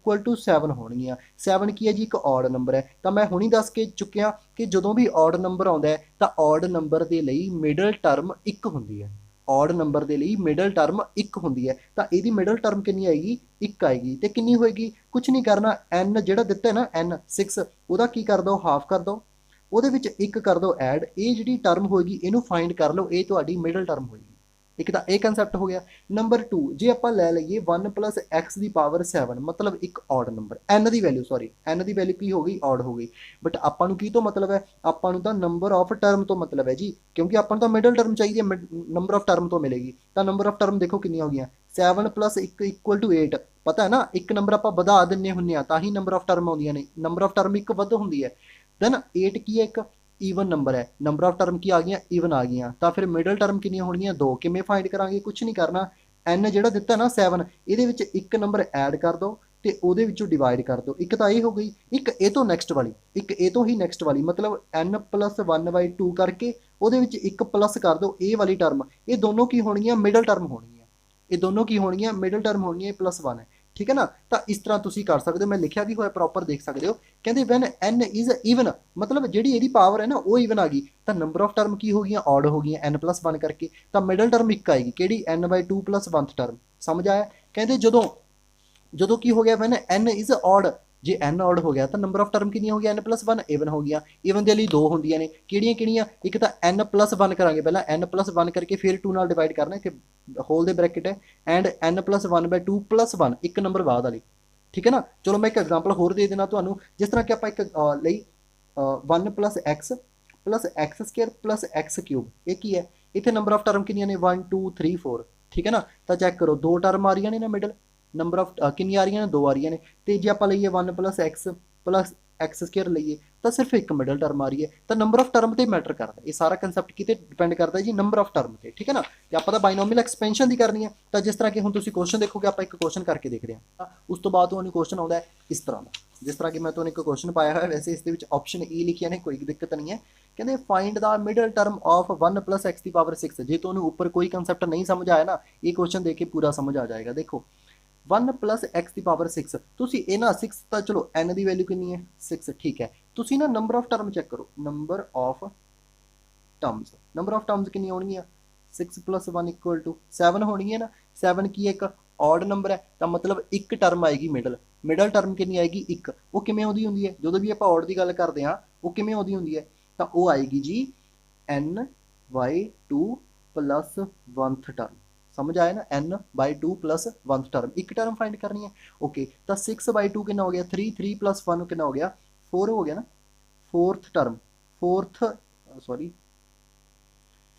Speaker 1: = 7 ਹੋਣਗੀਆਂ। 7 ਕੀ ਹੈ ਜੀ, ਇੱਕ ਔਡ ਨੰਬਰ ਹੈ। ਤਾਂ ਮੈਂ ਹੁਣੀ ਦੱਸ ਕੇ ਚੁੱਕਿਆ ਕਿ ਜਦੋਂ ਵੀ ਔਡ ਨੰਬਰ ਆਉਂਦਾ ਹੈ ਤਾਂ ਔਡ ਨੰਬਰ ਦੇ ਲਈ ਮਿਡਲ ਟਰਮ 1 ਹੁੰਦੀ ਹੈ। ਔਡ ਨੰਬਰ ਦੇ ਲਈ ਮਿਡਲ ਟਰਮ 1 ਹੁੰਦੀ ਹੈ, ਤਾਂ ਇਹਦੀ ਮਿਡਲ ਟਰਮ ਕਿੰਨੀ ਆਏਗੀ, 1 ਆਏਗੀ। ਤੇ ਕਿੰਨੀ ਹੋਏਗੀ, ਕੁਝ ਨਹੀਂ ਕਰਨਾ, n ਜਿਹੜਾ ਦਿੱਤਾ ਹੈ ਨਾ n 6, ਉਹਦਾ ਕੀ ਕਰ ਦਿਓ, ਹਾਫ ਕਰ ਦਿਓ, ਉਹਦੇ ਵਿੱਚ 1 ਕਰ ਦਿਓ ਐਡ। ਇਹ ਜਿਹੜੀ ਟਰਮ ਹੋਏਗੀ ਇਹਨੂੰ ਫਾਈਂਡ ਕਰ ਲਓ, ਇਹ ਤੁਹਾਡੀ ਮਿਡਲ ਟਰਮ ਹੋਏਗੀ। ਇੱਕ ਤਾਂ ਇਹ ਕੰਸੈਪਟ ਹੋ ਗਿਆ। ਨੰਬਰ 2, ਜੇ ਆਪਾਂ ਲੈ ਲਈਏ 1 + x ਦੀ ਪਾਵਰ 7, ਮਤਲਬ ਇੱਕ ਔਡ ਨੰਬਰ, n ਦੀ ਵੈਲਿਊ, ਸੌਰੀ n ਦੀ ਵੈਲਿਊ ਕੀ ਹੋ ਗਈ, ਔਡ ਹੋ ਗਈ। ਬਟ ਆਪਾਂ ਨੂੰ ਕੀ ਤੋਂ ਮਤਲਬ ਹੈ, ਆਪਾਂ ਨੂੰ ਤਾਂ ਨੰਬਰ ਆਫ ਟਰਮ ਤੋਂ ਮਤਲਬ ਹੈ ਜੀ, ਕਿਉਂਕਿ ਆਪਾਂ ਨੂੰ ਤਾਂ ਮਿਡਲ ਟਰਮ ਚਾਹੀਦੀ ਹੈ, ਨੰਬਰ ਆਫ ਟਰਮ ਤੋਂ ਮਿਲੇਗੀ। ਤਾਂ ਨੰਬਰ ਆਫ ਟਰਮ ਦੇਖੋ ਕਿੰਨੀਆਂ ਹੋ ਗਈਆਂ, 7 + 1 = 8। ਪਤਾ ਹੈ ਨਾ, ਇੱਕ ਨੰਬਰ ਆਪਾਂ ਵਧਾ ਦਿੰਨੇ ਹੁੰਦੇ ਆ ਤਾਂ ਹੀ ਨੰਬਰ ਆਫ ਟਰਮ ਆਉਂਦੀਆਂ ਨੇ। ਨੰਬਰ ਆਫ ਟਰਮ ਇੱਕ ਵੱਧ ਹੁੰਦੀ ਹੈ। ਦੈਨ 8 ਕੀ ਹੈ, ਇੱਕ ਈਵਨ ਨੰਬਰ ਹੈ। ਨੰਬਰ ਆਫ ਟਰਮ ਕੀ ਆ ਗਈਆਂ, ਈਵਨ ਆ ਗਈਆਂ। ਤਾਂ ਫਿਰ ਮਿਡਲ ਟਰਮ ਕਿੰਨੀਆਂ ਹੋਣਗੀਆਂ, 2। ਕਿਵੇਂ ਫਾਈਂਡ ਕਰਾਂਗੇ, ਕੁਝ ਨਹੀਂ ਕਰਨਾ, n ਜਿਹੜਾ ਦਿੱਤਾ ਨਾ 7, ਇਹਦੇ ਵਿੱਚ ਇੱਕ ਨੰਬਰ ਐਡ ਕਰ ਦਿਓ ਤੇ ਉਹਦੇ ਵਿੱਚੋਂ ਡਿਵਾਈਡ ਕਰ ਦਿਓ। ਇੱਕ ਤਾਂ ਇਹ ਹੋ ਗਈ, ਇੱਕ ਇਹ ਤੋਂ ਨੈਕਸਟ ਵਾਲੀ, ਇੱਕ ਇਹ ਤੋਂ ਹੀ ਨੈਕਸਟ ਵਾਲੀ, ਮਤਲਬ n + 1/2 ਕਰਕੇ ਉਹਦੇ ਵਿੱਚ ਇੱਕ ਪਲੱਸ ਕਰ ਦਿਓ ਇਹ ਵਾਲੀ ਟਰਮ। ਇਹ ਦੋਨੋਂ ਕੀ ਹੋਣਗੀਆਂ, ਮਿਡਲ ਟਰਮ ਹੋਣਗੀਆਂ। ਇਹ ਦੋਨੋਂ ਕੀ ਹੋਣਗੀਆਂ, ਮਿਡਲ ਟਰਮ ਹੋਣਗੀਆਂ। ਇਹ +1 ਹੈ, ਠੀਕ ਹੈ ਨਾ। ਤਾਂ ਇਸ ਤਰ੍ਹਾਂ ਤੁਸੀਂ ਕਰ ਸਕਦੇ ਹੋ, ਮੈਂ ਲਿਖਿਆ ਵੀ ਹੋਇਆ ਪ੍ਰੋਪਰ, ਦੇਖ ਸਕਦੇ ਹੋ। ਕਹਿੰਦੇ ਵੈਨ n ਇਜ਼ ਈਵਨ, ਮਤਲਬ ਜਿਹੜੀ ਇਹਦੀ ਪਾਵਰ ਹੈ ਨਾ ਉਹ ਈਵਨ ਆ ਗਈ, ਤਾਂ ਨੰਬਰ ਆਫ ਟਰਮ ਕੀ ਹੋ ਗਈਆਂ, ਔਡ ਹੋ ਗਈਆਂ, n + 1 ਕਰਕੇ। ਤਾਂ ਮਿਡਲ ਟਰਮ ਇੱਕ ਆਏਗੀ, ਕਿਹੜੀ, n/2 + 1th ਟਰਮ। ਸਮਝ ਆਇਆ? ਕਹਿੰਦੇ ਜਦੋਂ ਕੀ ਹੋ ਗਿਆ, ਵੈਨ n ਇਜ਼ ਔਡ, ਜੇ n ਔਡ ਹੋ ਗਿਆ ਤਾਂ ਨੰਬਰ ਆਫ ਟਰਮ ਕਿੰਨੀਆਂ ਹੋ ਗਈਆਂ, n + 1 ਈਵਨ ਹੋ ਗਈਆਂ। ਈਵਨ ਦੇ ਲਈ ਦੋ ਹੁੰਦੀਆਂ ਨੇ, ਕਿਹੜੀਆਂ ਕਿਹੜੀਆਂ, ਇੱਕ ਤਾਂ n + 1 ਕਰਾਂਗੇ ਪਹਿਲਾਂ, n + 1 ਕਰਕੇ ਫਿਰ 2 ਨਾਲ ਡਿਵਾਈਡ ਕਰਨਾ, ਕਿ ਹੋਲ ਦੇ ਬ੍ਰੈਕਟ ਹੈ, ਐਂਡ n + 1/2 + 1, ਇੱਕ ਨੰਬਰ ਬਾਅਦ ਵਾਲੀ, ਠੀਕ ਹੈ ਨਾ। ਚਲੋ ਮੈਂ ਇੱਕ ਐਗਜ਼ਾਮਪਲ ਹੋਰ ਦੇ ਦੇਣਾ ਤੁਹਾਨੂੰ, ਜਿਸ ਤਰ੍ਹਾਂ ਕਿ ਆਪਾਂ ਇੱਕ ਲਈ 1 + x + x² + x³। ਇਹ ਕੀ ਹੈ, ਇੱਥੇ ਨੰਬਰ ਆਫ ਟਰਮ ਕਿੰਨੀਆਂ ਨੇ, 1 2 3 4, ਠੀਕ ਹੈ ਨਾ। ਤਾਂ ਚੈੱਕ ਕਰੋ, ਦੋ ਟਰਮ ਆ ਰਹੀਆਂ ਨੇ ਨਾ ਮਿਡਲ, ਨੰਬਰ ਆਫ ਕਿੰਨੀਆਂ ਆ ਰਹੀਆਂ ਨੇ, 2 ਆ ਰਹੀਆਂ ਨੇ। ਤੇ ਜੇ ਆਪਾਂ ਲਈਏ 1 + x + x² ਲਈਏ ਤਾਂ ਸਿਰਫ ਇੱਕ ਮਿਡਲ ਟਰਮ ਆ ਰਹੀ ਹੈ। ਤਾਂ ਨੰਬਰ ਆਫ ਟਰਮ ਤੇ ਮੈਟਰ ਕਰਦਾ, ਇਹ ਸਾਰਾ ਕੰਸੈਪਟ ਕਿਤੇ ਡਿਪੈਂਡ ਕਰਦਾ ਜੀ, ਨੰਬਰ ਆਫ ਟਰਮ ਤੇ, ਠੀਕ ਹੈ ਨਾ। ਤੇ ਆਪਾਂ ਤਾਂ ਬਾਈਨੋਮੀਅਲ ਐਕਸਪੈਂਸ਼ਨ ਦੀ ਕਰਨੀ ਹੈ। ਤਾਂ ਜਿਸ ਤਰ੍ਹਾਂ ਕਿ ਹੁਣ ਤੁਸੀਂ ਕੁਐਸਚਨ ਦੇਖੋਗੇ, ਆਪਾਂ ਇੱਕ ਕੁਐਸਚਨ ਕਰਕੇ ਦੇਖਦੇ ਹਾਂ। ਉਸ ਤੋਂ ਬਾਅਦ ਤੁਹਾਨੂੰ ਕੁਐਸਚਨ ਆਉਂਦਾ ਹੈ ਇਸ ਤਰ੍ਹਾਂ ਦਾ, ਜਿਸ ਤਰ੍ਹਾਂ ਕਿ ਮੈਂ ਤੁਹਾਨੂੰ ਇੱਕ ਕੁਐਸਚਨ ਪਾਇਆ ਹੋਇਆ, ਵੈਸੇ ਇਸ ਦੇ ਵਿੱਚ ਆਪਸ਼ਨ E ਲਿਖੀਆਂ ਨੇ, ਕੋਈ ਦਿੱਕਤ ਨਹੀਂ ਹੈ। ਕਹਿੰਦੇ find the middle term of 1 + x ਦੀ ਪਾਵਰ 6। ਜੇ ਤੁਹਾਨੂੰ ਉੱਪਰ ਕੋਈ ਕੰਸੈਪਟ ਨਹੀਂ ਸਮਝ ਆਇਆ ਨਾ, ਇਹ ਕੁਐਸਚਨ ਦੇਖ ਕੇ ਪੂਰਾ ਸਮਝ ਆ ਜਾਏਗਾ। ਦੇਖੋ 1 + x ਦੀ ਪਾਵਰ 6, ਤੁਸੀਂ ਇਹ ਨਾ 6 ਤਾਂ ਚਲੋ n ਦੀ ਵੈਲਿਊ ਕਿੰਨੀ ਹੈ, 6, ਠੀਕ ਹੈ। ਤੁਸੀਂ ਨਾ ਨੰਬਰ ਆਫ ਟਰਮ ਚੈੱਕ ਕਰੋ, ਨੰਬਰ ਆਫ ਟਰਮਸ ਕਿੰਨੀਆਂ ਹੋਣਗੀਆਂ, 6 + 1 = 7 ਹੋਣਗੀਆਂ ਨਾ। 7 ਕੀ ਹੈ, ਇੱਕ ਔਡ ਨੰਬਰ ਹੈ, ਤਾਂ ਮਤਲਬ ਇੱਕ ਟਰਮ ਆਏਗੀ ਮਿਡਲ ਟਰਮ ਕਿੰਨੀ ਆਏਗੀ, 1। ਉਹ ਕਿਵੇਂ ਆਉਂਦੀ ਹੁੰਦੀ ਹੈ, ਜਦੋਂ ਵੀ ਆਪਾਂ ਔਡ ਦੀ ਗੱਲ ਕਰਦੇ ਹਾਂ ਉਹ ਕਿਵੇਂ ਆਉਂਦੀ ਹੁੰਦੀ ਹੈ, ਤਾਂ ਉਹ ਆਏਗੀ ਜੀ n/2 + 1th ਟਰਮ। ਸਮਝ ਆਇਆ ਨਾ, n/2 + 1th ਟਰਮ, ਇੱਕ ਟਰਮ ਫਾਈਂਡ ਕਰਨੀ ਹੈ। ਓਕੇ, ਤਾਂ 6/2 ਕਿੰਨਾ ਹੋ ਗਿਆ, 3 3 + 1 ਕਿੰਨਾ ਹੋ ਗਿਆ, 4 ਹੋ ਗਿਆ ਨਾ।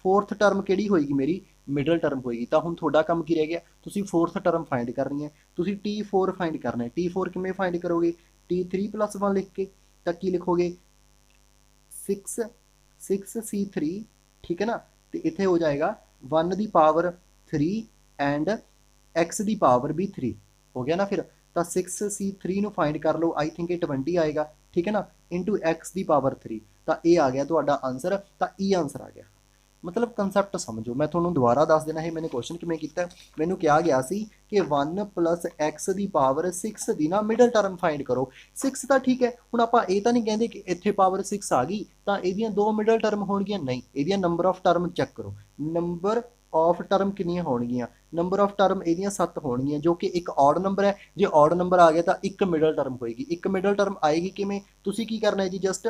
Speaker 1: फोर्थ टर्म किहड़ी होएगी मेरी, ਮਿਡਲ ਟਰਮ ਹੋਏਗੀ। ਤਾਂ ਹੁਣ ਤੁਹਾਡਾ ਕੰਮ ਕੀ ਰਹਿ ਗਿਆ, ਤੁਸੀਂ ਫੋਰਥ ਟਰਮ ਫਾਈਂਡ ਕਰਨੀ ਹੈ। ਤੁਸੀਂ T4 ਫਾਈਂਡ ਕਰਨਾ ਹੈ। T4 ਕਿਵੇਂ ਫਾਈਂਡ ਕਰੋਗੇ, T3 + 1 ਲਿਖ ਕੇ, ਤਾਂ ਕੀ ਲਿਖੋਗੇ 6C3, ਠੀਕ ਹੈ ਨਾ। ਤੇ ਇੱਥੇ ਹੋ ਜਾਏਗਾ 1 ਦੀ ਪਾਵਰ 3 ਐਂਡ x ਦੀ ਪਾਵਰ ਵੀ 3 ਹੋ ਗਿਆ ਨਾ। ਫਿਰ ਤਾਂ 6C3 ਨੂੰ ਫਾਈਂਡ ਕਰ ਲਓ, ਆਈ ਥਿੰਕ ਇਹ 20 ਆਏਗਾ, ਠੀਕ ਹੈ ਨਾ, ਇੰਟੂ x ਦੀ ਪਾਵਰ 3। ਤਾਂ ਇਹ ਆ ਗਿਆ ਤੁਹਾਡਾ ਆਂਸਰ। ਤਾਂ E ਆਂਸਰ ਆ ਗਿਆ। ਮਤਲਬ ਕੰਸੈਪਟ ਸਮਝੋ। ਮੈਂ ਤੁਹਾਨੂੰ ਦੁਬਾਰਾ ਦੱਸ ਦੇਣਾ ਹੈ ਮੈंने ਕੁਐਸਚਨ ਕਿਵੇਂ ਕੀਤਾ। ਮੈਨੂੰ ਕਿਹਾ ਗਿਆ ਸੀ ਕਿ 1 + x ਦੀ ਪਾਵਰ 6 ਦੀ ਨਾ ਮਿਡਲ ਟਰਮ ਫਾਈਂਡ ਕਰੋ। 6 ਤਾਂ ਠੀਕ ਹੈ, ਹੁਣ ਆਪਾਂ ਇਹ ਤਾਂ ਨਹੀਂ ਕਹਿੰਦੇ ਕਿ ਇੱਥੇ ਪਾਵਰ 6 ਆ ਗਈ ਤਾਂ ਇਹਦੀਆਂ 2 ਮਿਡਲ ਟਰਮ ਹੋਣਗੀਆਂ, ਨਹੀਂ, ਇਹਦੀਆਂ ਨੰਬਰ ਆਫ ਟਰਮ ਚੈੱਕ ਕਰੋ। ਨੰਬਰ ਆਫ ਟਰਮ ਕਿੰਨੀਆਂ ਹੋਣਗੀਆਂ, ਨੰਬਰ ਆਫ ਟਰਮ ਇਹਦੀਆਂ 7 ਹੋਣਗੀਆਂ, ਜੋ ਕਿ ਇੱਕ ਔਡ ਨੰਬਰ ਹੈ। ਜੇ ਔਡ ਨੰਬਰ ਆ ਗਿਆ ਤਾਂ ਇੱਕ ਮਿਡਲ ਟਰਮ ਹੋਏਗੀ। ਇੱਕ ਮਿਡਲ ਟਰਮ ਆਏਗੀ ਕਿਵੇਂ, ਤੁਸੀਂ ਕੀ ਕਰਨਾ ਹੈ ਜੀ, ਜਸਟ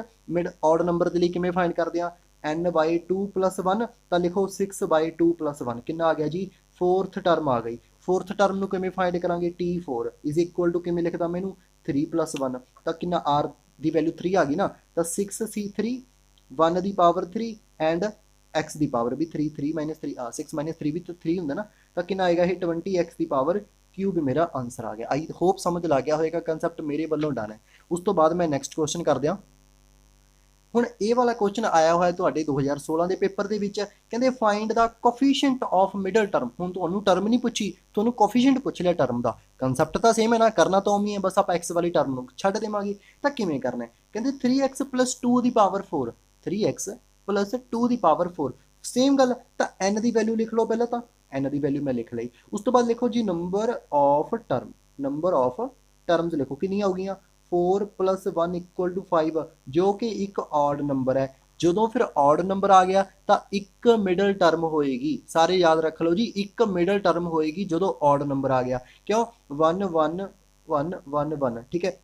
Speaker 1: ਔਡ ਨੰਬਰ ਦੇ ਲਈ ਕਿਵੇਂ ਫਾਈਂਡ ਕਰਦੇ ਆ, n/2 + 1, ਤਾਂ ਲਿਖੋ 6/2 + 1 ਕਿੰਨਾ ਆ ਗਿਆ ਜੀ, ਫੋਰਥ ਟਰਮ ਆ ਗਈ। ਫੋਰਥ ਟਰਮ ਨੂੰ ਕਿਵੇਂ ਫਾਈਂਡ ਕਰਾਂਗੇ, T4 = ਕਿਵੇਂ ਲਿਖਦਾ ਮੈਨੂੰ 3 + 1, ਤਾਂ ਕਿੰਨਾ r ਦੀ ਵੈਲਿਊ 3 ਆ ਗਈ ਨਾ। ਤਾਂ 6C3 1 the power 3 and x ਦੀ ਪਾਵਰ ਵੀ 3, 3 - 3 6 - 3 ਵੀ ਤਾਂ 3 ਹੁੰਦਾ ਨਾ। ਤਾਂ ਕਿੰਨਾ ਆਏਗਾ ਇਹ 20x ਦੀ ਪਾਵਰ ਕਿਊਬ ਮੇਰਾ ਆਂਸਰ ਆ ਗਿਆ। ਆਈ ਹੋਪ ਸਮਝ ਲੱਗ ਗਿਆ ਹੋਏਗਾ। ਕੰਸੈਪਟ ਮੇਰੇ ਵੱਲੋਂ ਡਨ ਹੈ। ਉਸ ਤੋਂ ਬਾਅਦ ਮੈਂ ਨੈਕਸਟ ਕੁਐਸਚਨ ਕਰ ਦਿਆਂ। ਹੁਣ ਇਹ ਵਾਲਾ ਕੁਐਸਚਨ ਆਇਆ ਹੋਇਆ ਤੁਹਾਡੇ 2016 ਦੇ ਪੇਪਰ ਦੇ ਵਿੱਚ, ਕਹਿੰਦੇ find the coefficient of middle term. ਹੁਣ ਤੁਹਾਨੂੰ ਟਰਮ ਨਹੀਂ ਪੁੱਛੀ, ਤੁਹਾਨੂੰ ਕੋਫੀਸ਼ੀਐਂਟ ਪੁੱਛ ਲਿਆ ਟਰਮ ਦਾ। ਕੰਸੈਪਟ ਤਾਂ ਸੇਮ ਹੈ ਨਾ, ਕਰਨਾ ਤਾਂ ਉਵੇਂ ਹੈ, ਬਸ ਆਪਾਂ x ਵਾਲੀ ਟਰਮ ਨੂੰ ਛੱਡ ਦੇਵਾਂਗੇ। ਤਾਂ ਕਿਵੇਂ ਕਰਨਾ ਹੈ, ਕਹਿੰਦੇ 3x + 2 ਦੀ ਪਾਵਰ 4, 3x + 2 ਦੀ ਪਾਵਰ 4, ਸੇਮ ਗੱਲ। ਤਾਂ n ਦੀ ਵੈਲਿਊ ਲਿਖ ਲਓ ਪਹਿਲਾਂ, ਤਾਂ n ਦੀ ਵੈਲਿਊ ਮੈਂ ਲਿਖ ਲਈ। ਉਸ ਤੋਂ ਬਾਅਦ ਲਿਖੋ ਜੀ number of term, number of terms ਲਿਖੋ ਕਿੰਨੀਆਂ ਹੋ ਗਈਆਂ, 4 + 1 = 5, ਜੋ ਕਿ ਇੱਕ ਔਡ ਨੰਬਰ ਹੈ। ਜਦੋਂ ਫਿਰ ਔਡ ਨੰਬਰ ਆ ਗਿਆ ਤਾਂ ਇੱਕ ਮਿਡਲ ਟਰਮ ਹੋਏਗੀ। ਸਾਰੇ ਯਾਦ ਰੱਖ ਲਓ ਜੀ, ਇੱਕ ਮਿਡਲ ਟਰਮ ਹੋਏਗੀ ਜਦੋਂ ਔਡ ਨੰਬਰ ਆ ਗਿਆ। ਕਿਉਂ 1 1 1 1 1, ਠੀਕ ਹੈ।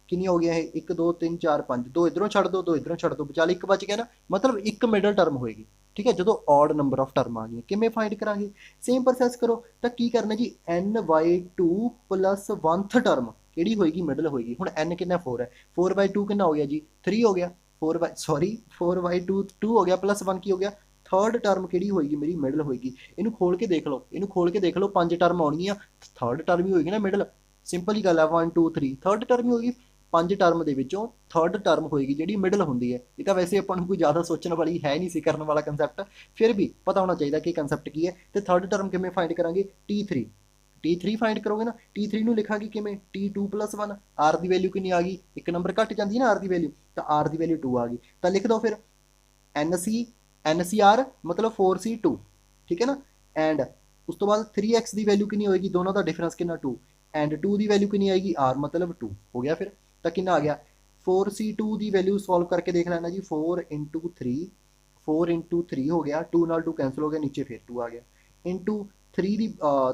Speaker 1: ਕਿੰਨੀ ਹੋ ਗਿਆ ਇਹ 1 2 3 4 5, 2 ਇਧਰੋਂ ਛੱਡ ਦੋ, 2 ਇਧਰੋਂ ਛੱਡ ਦੋ, ਵਿਚਾਲੇ ਇੱਕ ਬਚ ਗਿਆ ਨਾ। ਮਤਲਬ ਇੱਕ ਮਿਡਲ ਟਰਮ ਹੋਏਗੀ, ਠੀਕ ਹੈ, ਜਦੋਂ ਔਡ ਨੰਬਰ ਆਫ ਟਰਮ ਆ ਗਈ। ਕਿਵੇਂ ਫਾਈਂਡ ਕਰਾਂਗੇ, ਸੇਮ ਪ੍ਰੋਸੈਸ ਕਰੋ। ਤਾਂ ਕੀ ਕਰਨਾ ਜੀ, n/2 + 1th ਟਰਮ ਕਿਹੜੀ ਹੋਏਗੀ, ਮਿਡਲ ਹੋਏਗੀ। ਹੁਣ n ਕਿੰਨਾ 4 ਹੈ, 4/2 ਕਿੰਨਾ ਹੋ ਗਿਆ ਜੀ 3 ਹੋ ਗਿਆ, 4/2 2 ਹੋ ਗਿਆ, +1 ਕੀ ਹੋ ਗਿਆ, ਥਰਡ ਟਰਮ ਕਿਹੜੀ ਹੋਏਗੀ ਮੇਰੀ, ਮਿਡਲ ਹੋਏਗੀ। ਇਹਨੂੰ ਖੋਲ ਕੇ ਦੇਖ ਲਓ, ਇਹਨੂੰ ਖੋਲ ਕੇ ਦੇਖ ਲਓ, 5 ਟਰਮ ਆਉਣਗੀਆਂ, ਥਰਡ ਟਰਮ ਹੀ ਹੋਏਗੀ ਨਾ ਮਿਡਲ। ਸਿੰਪਲ ਹੀ ਗੱਲ ਹੈ, 1 2 3 ਥਰਡ ਟਰਮ ਹੀ ਹੋਏਗੀ। 5 ਟਰਮ ਦੇ ਵਿੱਚੋਂ ਥਰਡ ਟਰਮ ਹੋਏਗੀ ਜਿਹੜੀ ਮਿਡਲ ਹੁੰਦੀ ਹੈ। ਇਹ ਤਾਂ ਵੈਸੇ ਆਪਾਂ ਨੂੰ ਕੋਈ ਜ਼ਿਆਦਾ ਸੋਚਣ ਵਾਲੀ ਹੈ ਨਹੀਂ ਸੀ, ਕਰਨ ਵਾਲਾ ਕੰਸੈਪਟ, ਫਿਰ ਵੀ ਪਤਾ ਹੋਣਾ ਚਾਹੀਦਾ ਕਿ ਕੰਸੈਪਟ ਕੀ ਹੈ। ਤੇ ਥਰਡ ਟਰਮ ਕਿਵੇਂ ਫਾਈਂਡ ਕਰਾਂਗੇ, T3 ਫਾਈਂਡ ਕਰੋਗੇ ਨਾ। T3 ਨੂੰ ਲਿਖਾਂਗੇ ਕਿਵੇਂ, T2 + 1, r ਦੀ ਵੈਲਿਊ ਕਿੰਨੀ ਆ ਗਈ, ਇੱਕ ਨੰਬਰ ਘੱਟ ਜਾਂਦੀ ਹੈ ਨਾ r ਦੀ ਵੈਲਿਊ, ਤਾਂ r ਦੀ ਵੈਲਿਊ 2 ਆ ਗਈ। ਤਾਂ ਲਿਖ ਦਿਓ ਫਿਰ NCR ਮਤਲਬ 4C2, ਠੀਕ ਹੈ ਨਾ। ਐਂਡ ਉਸ ਤੋਂ ਬਾਅਦ 3x ਦੀ ਵੈਲਿਊ ਕਿੰਨੀ ਹੋਏਗੀ, ਦੋਨੋਂ ਦਾ ਡਿਫਰੈਂਸ ਕਿੰਨਾ 2, ਐਂਡ 2 ਦੀ ਵੈਲਿਊ ਕਿੰਨੀ ਆਏਗੀ, r ਮਤਲਬ 2 ਹੋ ਗਿਆ। ਫਿਰ ਤਾਂ ਕਿੰਨਾ ਆ ਗਿਆ, 4C2 ਦੀ ਵੈਲਿਊ ਸੋਲਵ ਕਰਕੇ ਦੇਖ ਲੈਣਾ ਜੀ, 4 × 3, 4 × 3 ਹੋ ਗਿਆ, 2 ਨਾਲ 2 ਕੈਂਸਲ ਹੋ ਗਿਆ, ਨੀਚੇ ਫਿਰ 2 ਆ ਗਿਆ, ਇੰਟੂ 3 ਦੀ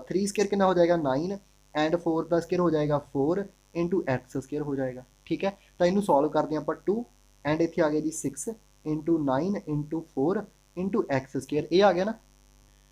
Speaker 1: 3 ਸਕੇਅਰ ਕਿੰਨਾ ਹੋ ਜਾਏਗਾ 9, ਐਂਡ 4 ਦਾ ਸਕੇਅਰ ਹੋ ਜਾਏਗਾ 4 ਇੰਟੂ x ਸਕੇਅਰ ਹੋ ਜਾਏਗਾ, ਠੀਕ ਹੈ। ਤਾਂ ਇਹਨੂੰ ਸੋਲਵ ਕਰਦੇ ਆਪਾਂ 2, ਐਂਡ ਇੱਥੇ ਆ ਗਿਆ ਜੀ 6 into 9 into 4 into x square, ਇਹ ਆ ਗਿਆ ਨਾ।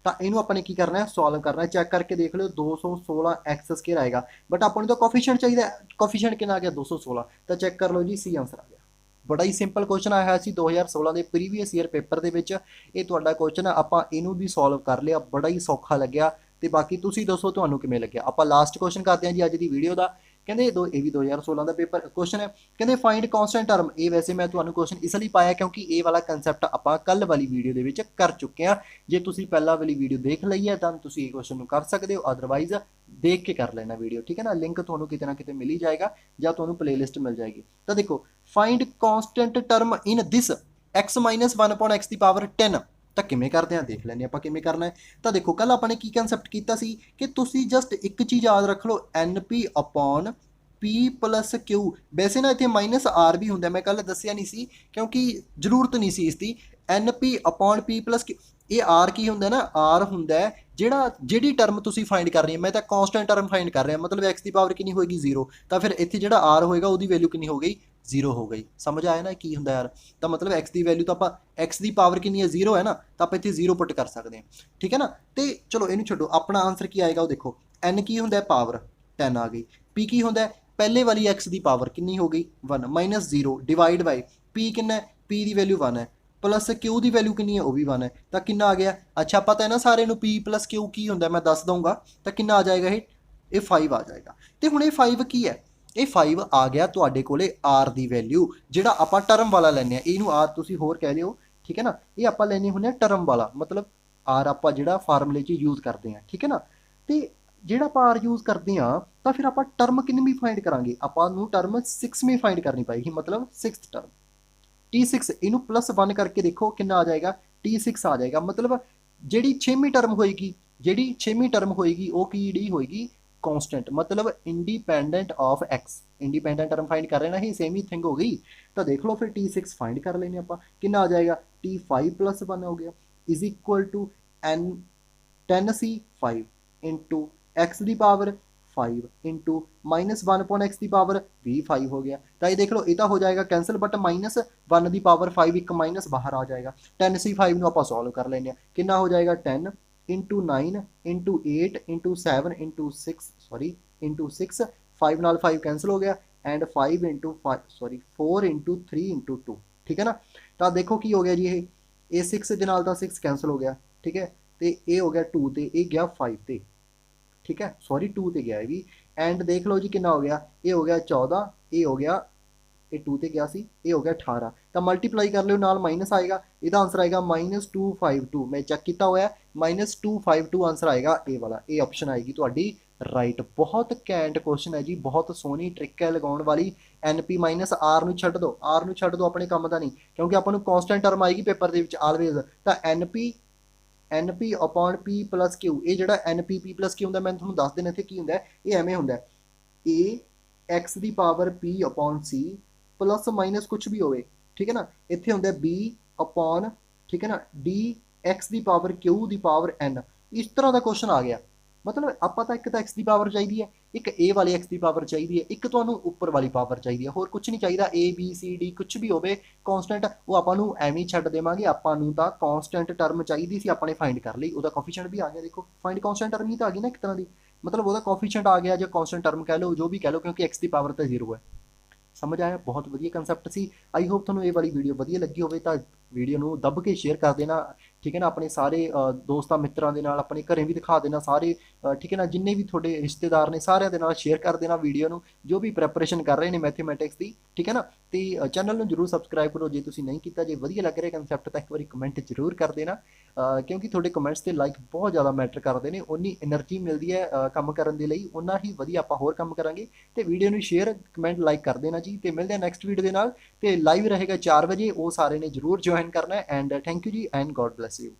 Speaker 1: ਤਾਂ ਇਹਨੂੰ ਆਪਾਂ ਨੇ ਕੀ ਕਰਨਾ ਹੈ, ਸੋਲਵ ਕਰਨਾ ਹੈ। ਚੈੱਕ ਕਰਕੇ ਦੇਖ ਲਿਓ 216x ਸਕੇਅਰ ਆਏਗਾ, ਬਟ ਆਪਾਂ ਨੂੰ ਤਾਂ ਕੋਫੀਸ਼ੀਐਂਟ ਚਾਹੀਦਾ। ਕੋਫੀਸ਼ੀਐਂਟ ਕਿੰਨਾ ਆ ਗਿਆ 216, ਤਾਂ ਚੈੱਕ ਕਰ ਲਓ ਜੀ, ਸੀ ਆਂਸਰ ਆ ਗਿਆ। ਬੜਾ ਹੀ ਸਿੰਪਲ ਕੁਐਸਚਨ ਆਇਆ ਸੀ 2016 ਦੇ ਪ੍ਰੀਵੀਅਸ ਈਅਰ ਪੇਪਰ ਦੇ ਵਿੱਚ। ਇਹ ਤੁਹਾਡਾ ਕੁਐਸਚਨ ਆਪਾਂ ਇਹਨੂੰ ਵੀ ਸੋਲਵ ਕਰ ਲਿਆ, ਬੜਾ ਹੀ ਸੌਖਾ ਲੱਗਿਆ। ਤੇ ਬਾਕੀ ਤੁਸੀਂ ਦੱਸੋ ਤੁਹਾਨੂੰ ਕਿਵੇਂ ਲੱਗਿਆ। ਆਪਾਂ ਲਾਸਟ ਕੁਐਸਚਨ ਕਰਦੇ ਹਾਂ ਜੀ ਅੱਜ ਦੀ ਵੀਡੀਓ ਦਾ। ਕਹਿੰਦੇ ਇਹ ਵੀ 2016 ਦਾ ਪੇਪਰ ਕੁਐਸਚਨ ਹੈ। ਕਹਿੰਦੇ ਫਾਈਂਡ ਕੌਨਸਟੈਂਟ ਟਰਮ। ਇਹ ਵੈਸੇ ਮੈਂ ਤੁਹਾਨੂੰ ਕੁਐਸਚਨ ਇਸ ਲਈ ਪਾਇਆ ਕਿਉਂਕਿ ਇਹ ਵਾਲਾ ਕੰਸੈਪਟ ਆਪਾਂ ਕੱਲ ਵਾਲੀ ਵੀਡੀਓ ਦੇ ਵਿੱਚ ਕਰ ਚੁੱਕੇ ਹਾਂ। ਜੇ ਤੁਸੀਂ ਪਹਿਲਾਂ ਵਾਲੀ ਵੀਡੀਓ ਦੇਖ ਲਈ ਹੈ ਤਾਂ ਤੁਸੀਂ ਇਹ ਕੁਐਸਚਨ ਨੂੰ ਕਰ ਸਕਦੇ ਹੋ, ਅਦਰਵਾਈਜ਼ ਦੇਖ ਕੇ ਕਰ ਲੈਣਾ ਵੀਡੀਓ, ਠੀਕ ਹੈ ਨਾ। ਲਿੰਕ ਤੁਹਾਨੂੰ ਕਿਤੇ ਨਾ ਕਿਤੇ ਮਿਲ ਹੀ ਜਾਏਗਾ ਜਾਂ ਤੁਹਾਨੂੰ ਪਲੇਲਿਸਟ ਮਿਲ ਜਾਏਗੀ। ਤਾਂ ਦੇਖੋ ਫਾਈਂਡ ਕੌਨਸਟੈਂਟ ਟਰਮ ਇਨ ਦਿਸ x - 1/x ਦੀ ਪਾਵਰ 10। ਤਾਂ ਕਿਵੇਂ ਕਰਦੇ ਆ ਦੇਖ ਲੈਂਦੇ ਆਪਾਂ ਕਿਵੇਂ ਕਰਨਾ ਹੈ। ਤਾਂ ਦੇਖੋ ਕੱਲ ਆਪਾਂ ਨੇ ਕੀ ਕਨਸੈਪਟ ਕੀਤਾ ਸੀ ਕਿ ਤੁਸੀਂ ਜਸਟ ਇੱਕ ਚੀਜ਼ ਯਾਦ ਰੱਖ ਲਓ, NP/P + Q। ਵੈਸੇ ਨਾ ਇੱਥੇ -r ਵੀ ਹੁੰਦਾ, ਮੈਂ ਕੱਲ ਦੱਸਿਆ ਨਹੀਂ ਸੀ ਕਿਉਂਕਿ ਜ਼ਰੂਰਤ ਨਹੀਂ ਸੀ ਇਸ ਦੀ। NP/P + Q, ਇਹ r ਕੀ ਹੁੰਦਾ ਨਾ, r ਹੁੰਦਾ ਜਿਹੜੀ ਟਰਮ ਤੁਸੀਂ ਫਾਈਂਡ ਕਰ ਰਹੇ ਹੋ। ਮੈਂ ਤਾਂ ਕੌਨਸਟੈਂਟ ਟਰਮ ਫਾਈਂਡ ਕਰ ਰਿਹਾ, ਮਤਲਬ x ਦੀ ਪਾਵਰ ਕਿੰਨੀ ਹੋਏਗੀ 0। ਤਾਂ ਫਿਰ ਇੱਥੇ ਜਿਹੜਾ r ਹੋਏਗਾ ਉਹਦੀ ਵੈਲਿਊ ਕਿੰਨੀ ਹੋ ਗਈ, 0 ਹੋ ਗਈ। ਸਮਝ ਆਇਆ ਨਾ ਕੀ ਹੁੰਦਾ ਯਾਰ। ਤਾਂ ਮਤਲਬ x ਦੀ ਵੈਲਿਊ ਤਾਂ ਆਪਾਂ x ਦੀ ਪਾਵਰ ਕਿੰਨੀ ਹੈ 0 ਹੈ ਨਾ, ਤਾਂ ਆਪਾਂ ਇੱਥੇ 0 ਪੁੱਟ ਕਰ ਸਕਦੇ ਹਾਂ, ਠੀਕ ਹੈ ਨਾ। ਤੇ ਚਲੋ ਇਹਨੂੰ ਛੱਡੋ, ਆਪਣਾ ਆਨਸਰ ਕੀ ਆਏਗਾ ਉਹ ਦੇਖੋ। n ਕੀ ਹੁੰਦਾ, ਪਾਵਰ 10 ਆ ਗਈ। p ਕੀ ਹੁੰਦਾ, ਪਹਿਲੇ ਵਾਲੀ x ਦੀ ਪਾਵਰ ਕਿੰਨੀ ਹੋ ਗਈ 1 - 0 ਡਿਵਾਈਡ ਬਾਈ p ਕਿੰਨਾ, p ਦੀ ਵੈਲਿਊ 1 ਹੈ, ਪਲੱਸ ਕਿਊ ਦੀ ਵੈਲਿਊ ਕਿੰਨੀ ਹੈ, ਉਹ ਵੀ 1 ਹੈ, ਤਾਂ ਕਿੰਨਾ ਆ ਗਿਆ। ਅੱਛਾ ਪਤਾ ਹੈ ਨਾ ਸਾਰੇ ਨੂੰ ਪੀ ਪਲੱਸ ਕਿਊ ਕੀ ਹੁੰਦਾ, ਮੈਂ ਦੱਸ ਦਊਂਗਾ। ਤਾਂ ਕਿੰਨਾ ਆ ਜਾਏਗਾ, ਇਹ 5 ਆ ਜਾਏਗਾ। ਤੇ ਹੁਣ ਇਹ 5 ਕੀ ਹੈ, ਇਹ 5 ਆ ਗਿਆ ਤੁਹਾਡੇ ਕੋਲੇ ਆਰ ਦੀ ਵੈਲਿਊ, ਜਿਹੜਾ ਆਪਾਂ ਟਰਮ ਵਾਲਾ ਲੈਂਦੇ ਆ, ਇਹਨੂੰ ਆਰ ਤੁਸੀਂ ਹੋਰ ਕਹਿ ਲਿਓ, ਠੀਕ ਹੈ ਨਾ। ਇਹ ਆਪਾਂ ਲੈਣੇ ਹੁੰਦੇ ਆ ਟਰਮ ਵਾਲਾ, ਮਤਲਬ ਆਰ ਆਪਾਂ ਜਿਹੜਾ ਫਾਰਮੂਲੇ 'ਚ ਯੂਜ਼ ਕਰਦੇ ਆ, ਠੀਕ ਹੈ ਨਾ। ਤੇ ਜਿਹੜਾ ਆਪਾਂ ਆਰ ਯੂਜ਼ ਕਰਦੇ ਆ ਤਾਂ ਫਿਰ ਆਪਾਂ ਟਰਮ ਕਿੰਨੀ ਫਾਈਂਡ ਕਰਾਂਗੇ, ਆਪਾਂ ਨੂੰ ਟਰਮ 6ਵੀਂ ਫਾਈਂਡ ਕਰਨੀ ਪਏਗੀ, ਮਤਲਬ 6th ਟਰਮ T6। ਇਹਨੂੰ +1 ਕਰਕੇ ਦੇਖੋ ਕਿੰਨਾ ਆ ਜਾਏਗਾ, T6 ਆ ਜਾਏਗਾ। ਮਤਲਬ ਜਿਹੜੀ 6ਵੀਂ ਟਰਮ ਹੋਏਗੀ, ਜਿਹੜੀ 6ਵੀਂ ਟਰਮ ਹੋਏਗੀ ਉਹ ਕਿਹੜੀ ਹੋਏਗੀ, ਕਾਂਸਟੈਂਟ, ਮਤਲਬ independent of x। Independent term find ਕਰ ਰਹੇ ਨਾ, ਇਹ ਸੇਮ ਹੀ ਥਿੰਗ ਹੋ ਗਈ। ਤਾਂ ਦੇਖ ਲਓ ਫਿਰ T6 ਫਾਈਂਡ ਕਰ ਲੈਨੇ ਆਪਾਂ, ਕਿੰਨਾ ਆ ਜਾਏਗਾ, T5 + 1 ਹੋ ਗਿਆ is equal to n 10c 5 into x ਦੀ ਪਾਵਰ 5 ਇੰਟੂ -1 x ਦੀ ਪਾਵਰ ਵੀ 5 ਹੋ ਗਿਆ। ਤਾਂ ਇਹ ਦੇਖ ਲਓ ਇਹ ਤਾਂ ਹੋ ਜਾਏਗਾ ਕੈਂਸਲ, ਬਟ -1 ਦੀ ਪਾਵਰ 5 ਇੱਕ ਮਾਈਨਸ ਬਾਹਰ ਆ ਜਾਏਗਾ। 10c5 ਨੂੰ ਆਪਾਂ ਸੋਲਵ ਕਰ ਲੈਂਦੇ ਹਾਂ, ਕਿੰਨਾ ਹੋ ਜਾਏਗਾ 10 ਇੰਟੂ 9 ਇੰਟੂ 8 ਇੰਟੂ 7 ਇੰਟੂ 6 5 ਨਾਲ 5 ਕੈਂਸਲ ਹੋ ਗਿਆ, ਐਂਡ 5 ਇੰਟੂ 4 ਇੰਟੂ 3 ਇੰਟੂ 2, ਠੀਕ ਹੈ ਨਾ। ਤਾਂ ਦੇਖੋ ਕੀ ਹੋ ਗਿਆ ਜੀ, ਇਹ 6 ਦੇ ਨਾਲ ਤਾਂ 6 ਕੈਂਸਲ ਹੋ ਗਿਆ, ਠੀਕ ਹੈ। ਤੇ ਇਹ ਹੋ ਗਿਆ 2 ਤੇ, ਇਹ ਗਿਆ 5 ਤੇ, ਠੀਕ ਹੈ, 2 ਤੇ ਗਿਆ ਇਹ ਵੀ। ਐਂਡ ਦੇਖ ਲਓ ਜੀ ਕਿੰਨਾ ਹੋ ਗਿਆ, ਇਹ ਹੋ ਗਿਆ 14, ਇਹ ਹੋ ਗਿਆ, ਇਹ 2 ਤੇ ਗਿਆ ਸੀ, ਇਹ ਹੋ ਗਿਆ 18। ਤਾਂ ਮਲਟੀਪਲਾਈ ਕਰ ਲਿਓ, ਨਾਲ ਮਾਈਨਸ ਆਏਗਾ, ਇਹਦਾ ਆਂਸਰ ਆਏਗਾ -252। ਮੈਂ ਚੈੱਕ ਕੀਤਾ ਹੋਇਆ, -252 ਆਂਸਰ ਆਏਗਾ ਇਹ ਵਾਲਾ, ਇਹ ਆਪਸ਼ਨ ਆਏਗੀ ਤੁਹਾਡੀ ਰਾਈਟ। ਬਹੁਤ ਘੈਂਟ ਕੁਐਸਚਨ ਹੈ ਜੀ, ਬਹੁਤ ਸੋਹਣੀ ਟ੍ਰਿਕ ਹੈ ਲਗਾਉਣ ਵਾਲੀ। NP -R ਨੂੰ ਛੱਡ ਦਿਓ, R ਨੂੰ ਛੱਡ ਦਿਓ, ਆਪਣੇ ਕੰਮ ਦਾ ਨਹੀਂ, ਕਿਉਂਕਿ ਆਪਾਂ ਨੂੰ ਕਾਂਸਟੈਂਟ ਟਰਮ ਆਏਗੀ ਪੇਪਰ ਦੇ ਵਿੱਚ ਆਲਵੇਜ਼। ਤਾਂ NP upon P + Q, ਇਹ ਜਿਹੜਾ NP P + Q ਹੁੰਦਾ, ਮੈਂ ਤੁਹਾਨੂੰ ਦੱਸ ਦੇਣਾ ਇੱਥੇ ਕੀ ਹੁੰਦਾ, ਇਹ ਐਵੇਂ ਹੁੰਦਾ A x ਦੀ power P upon C plus minus ਕੁਝ ਵੀ ਹੋਵੇ, ਠੀਕ ਹੈ ਨਾ। ਇੱਥੇ ਹੁੰਦਾ B upon, ਠੀਕ ਹੈ ਨਾ, D x ਦੀ ਪਾਵਰ Q ਦੀ ਪਾਵਰ N। ਇਸ ਤਰ੍ਹਾਂ ਦਾ ਕੁਐਸਚਨ ਆ ਗਿਆ, ਮਤਲਬ ਆਪਾਂ ਤਾਂ ਇੱਕ ਤਾਂ x ਦੀ ਪਾਵਰ ਚਾਹੀਦੀ ਹੈ, ਇੱਕ A ਵਾਲੀ x ਦੀ ਪਾਵਰ ਚਾਹੀਦੀ ਹੈ, ਇੱਕ ਤੁਹਾਨੂੰ ਉੱਪਰ ਵਾਲੀ ਪਾਵਰ ਚਾਹੀਦੀ ਹੈ, ਹੋਰ ਕੁਝ ਨਹੀਂ ਚਾਹੀਦਾ। A B C D ਕੁਝ ਵੀ ਹੋਵੇ ਕਾਂਸਟੈਂਟ, ਉਹ ਆਪਾਂ ਨੂੰ ਐਵੇਂ ਛੱਡ ਦੇਵਾਂਗੇ। ਆਪਾਂ ਨੂੰ ਤਾਂ ਕਾਂਸਟੈਂਟ ਟਰਮ ਚਾਹੀਦੀ ਸੀ, ਆਪਾਂ ਨੇ ਫਾਈਂਡ ਕਰ ਲਈ, ਉਹਦਾ ਕੋਫੀਸ਼ੀਐਂਟ ਵੀ ਆ ਗਿਆ। ਦੇਖੋ ਫਾਈਂਡ ਕਾਂਸਟੈਂਟ ਟਰਮ ਹੀ ਤਾਂ ਆ ਗਈ ਨਾ ਇੱਕ ਤਰ੍ਹਾਂ ਦੀ, ਮਤਲਬ ਉਹਦਾ ਕੋਫੀਸ਼ੀਐਂਟ ਆ ਗਿਆ, ਜਾਂ ਕਾਂਸਟੈਂਟ ਟਰਮ ਕਹਿ ਲਓ, ਜੋ ਵੀ ਕਹਿ ਲਓ, ਕਿਉਂਕਿ x ਦੀ ਪਾਵਰ ਤਾਂ 0 ਹੈ। ਸਮਝ ਆਇਆ, ਬਹੁਤ ਵਧੀਆ ਕੰਸੈਪਟ ਸੀ। ਆਈ ਹੋਪ ਤੁਹਾਨੂੰ ਇਹ ਵਾਲੀ ਵੀਡੀਓ ਵਧੀਆ ਲੱਗੀ ਹੋਵੇ, ਤਾਂ ਵੀਡੀਓ ਨੂੰ ਦੱਬ ਕੇ ਸ਼ੇਅਰ ਕਰ ਦੇਣਾ, ਠੀਕ ਹੈ ਨਾ, ਆਪਣੇ ਸਾਰੇ ਦੋਸਤਾਂ ਮਿੱਤਰਾਂ ਦੇ ਨਾਲ, ਆਪਣੇ ਘਰੇ ਵੀ ਦਿਖਾ ਦੇਣਾ ਸਾਰੇ, ਠੀਕ ਹੈ ਨਾ, ਜਿੰਨੇ ਵੀ ਤੁਹਾਡੇ ਰਿਸ਼ਤੇਦਾਰ ਨੇ ਸਾਰਿਆਂ ਦੇ ਨਾਲ ਸ਼ੇਅਰ ਕਰ ਦੇਣਾ ਵੀਡੀਓ ਨੂੰ, ਜੋ ਵੀ ਪ੍ਰੈਪਰੇਸ਼ਨ ਕਰ ਰਹੇ ਨੇ ਮੈਥਮੈਟਿਕਸ ਦੀ, ਠੀਕ ਹੈ ਨਾ। ਤੇ ਚੈਨਲ ਨੂੰ ਜਰੂਰ ਸਬਸਕ੍ਰਾਈਬ ਕਰੋ ਜੇ ਤੁਸੀਂ ਨਹੀਂ ਕੀਤਾ। ਜੇ ਵਧੀਆ ਲੱਗ ਰਿਹਾ ਕੰਸੈਪਟ ਤਾਂ ਇੱਕ ਵਾਰੀ ਕਮੈਂਟ ਜ਼ਰੂਰ ਕਰ ਦੇਣਾ, ਕਿਉਂਕਿ ਤੁਹਾਡੇ ਕਮੈਂਟਸ ਤੇ ਲਾਈਕ ਬਹੁਤ ਜ਼ਿਆਦਾ ਮੈਟਰ ਕਰਦੇ ਨੇ। ਉਨੀ એનર્ਜੀ ਮਿਲਦੀ ਹੈ ਕੰਮ ਕਰਨ ਦੇ ਲਈ, ਉਨਾ ਹੀ ਵਧੀਆ ਆਪਾਂ ਹੋਰ ਕੰਮ ਕਰਾਂਗੇ। ਤੇ ਵੀਡੀਓ ਨੂੰ ਸ਼ੇਅਰ ਕਮੈਂਟ ਲਾਈਕ ਕਰ ਦੇਣਾ ਜੀ, ਤੇ ਮਿਲਦੇ ਹਾਂ ਨੈਕਸਟ ਵੀਡੀਓ ਦੇ ਨਾਲ। ਤੇ ਲਾਈਵ ਰਹੇਗਾ 4 ਵਜੇ, ਉਹ ਸਾਰੇ ਨੇ ਜ਼ਰੂਰ ਜੁਆਇਨ ਕਰਨਾ ਹੈ। ਐਂਡ ਥੈਂਕ ਯੂ ਜੀ, ਐਂਡ ਗੋਡ ਬਲੈਸ ਯੂ।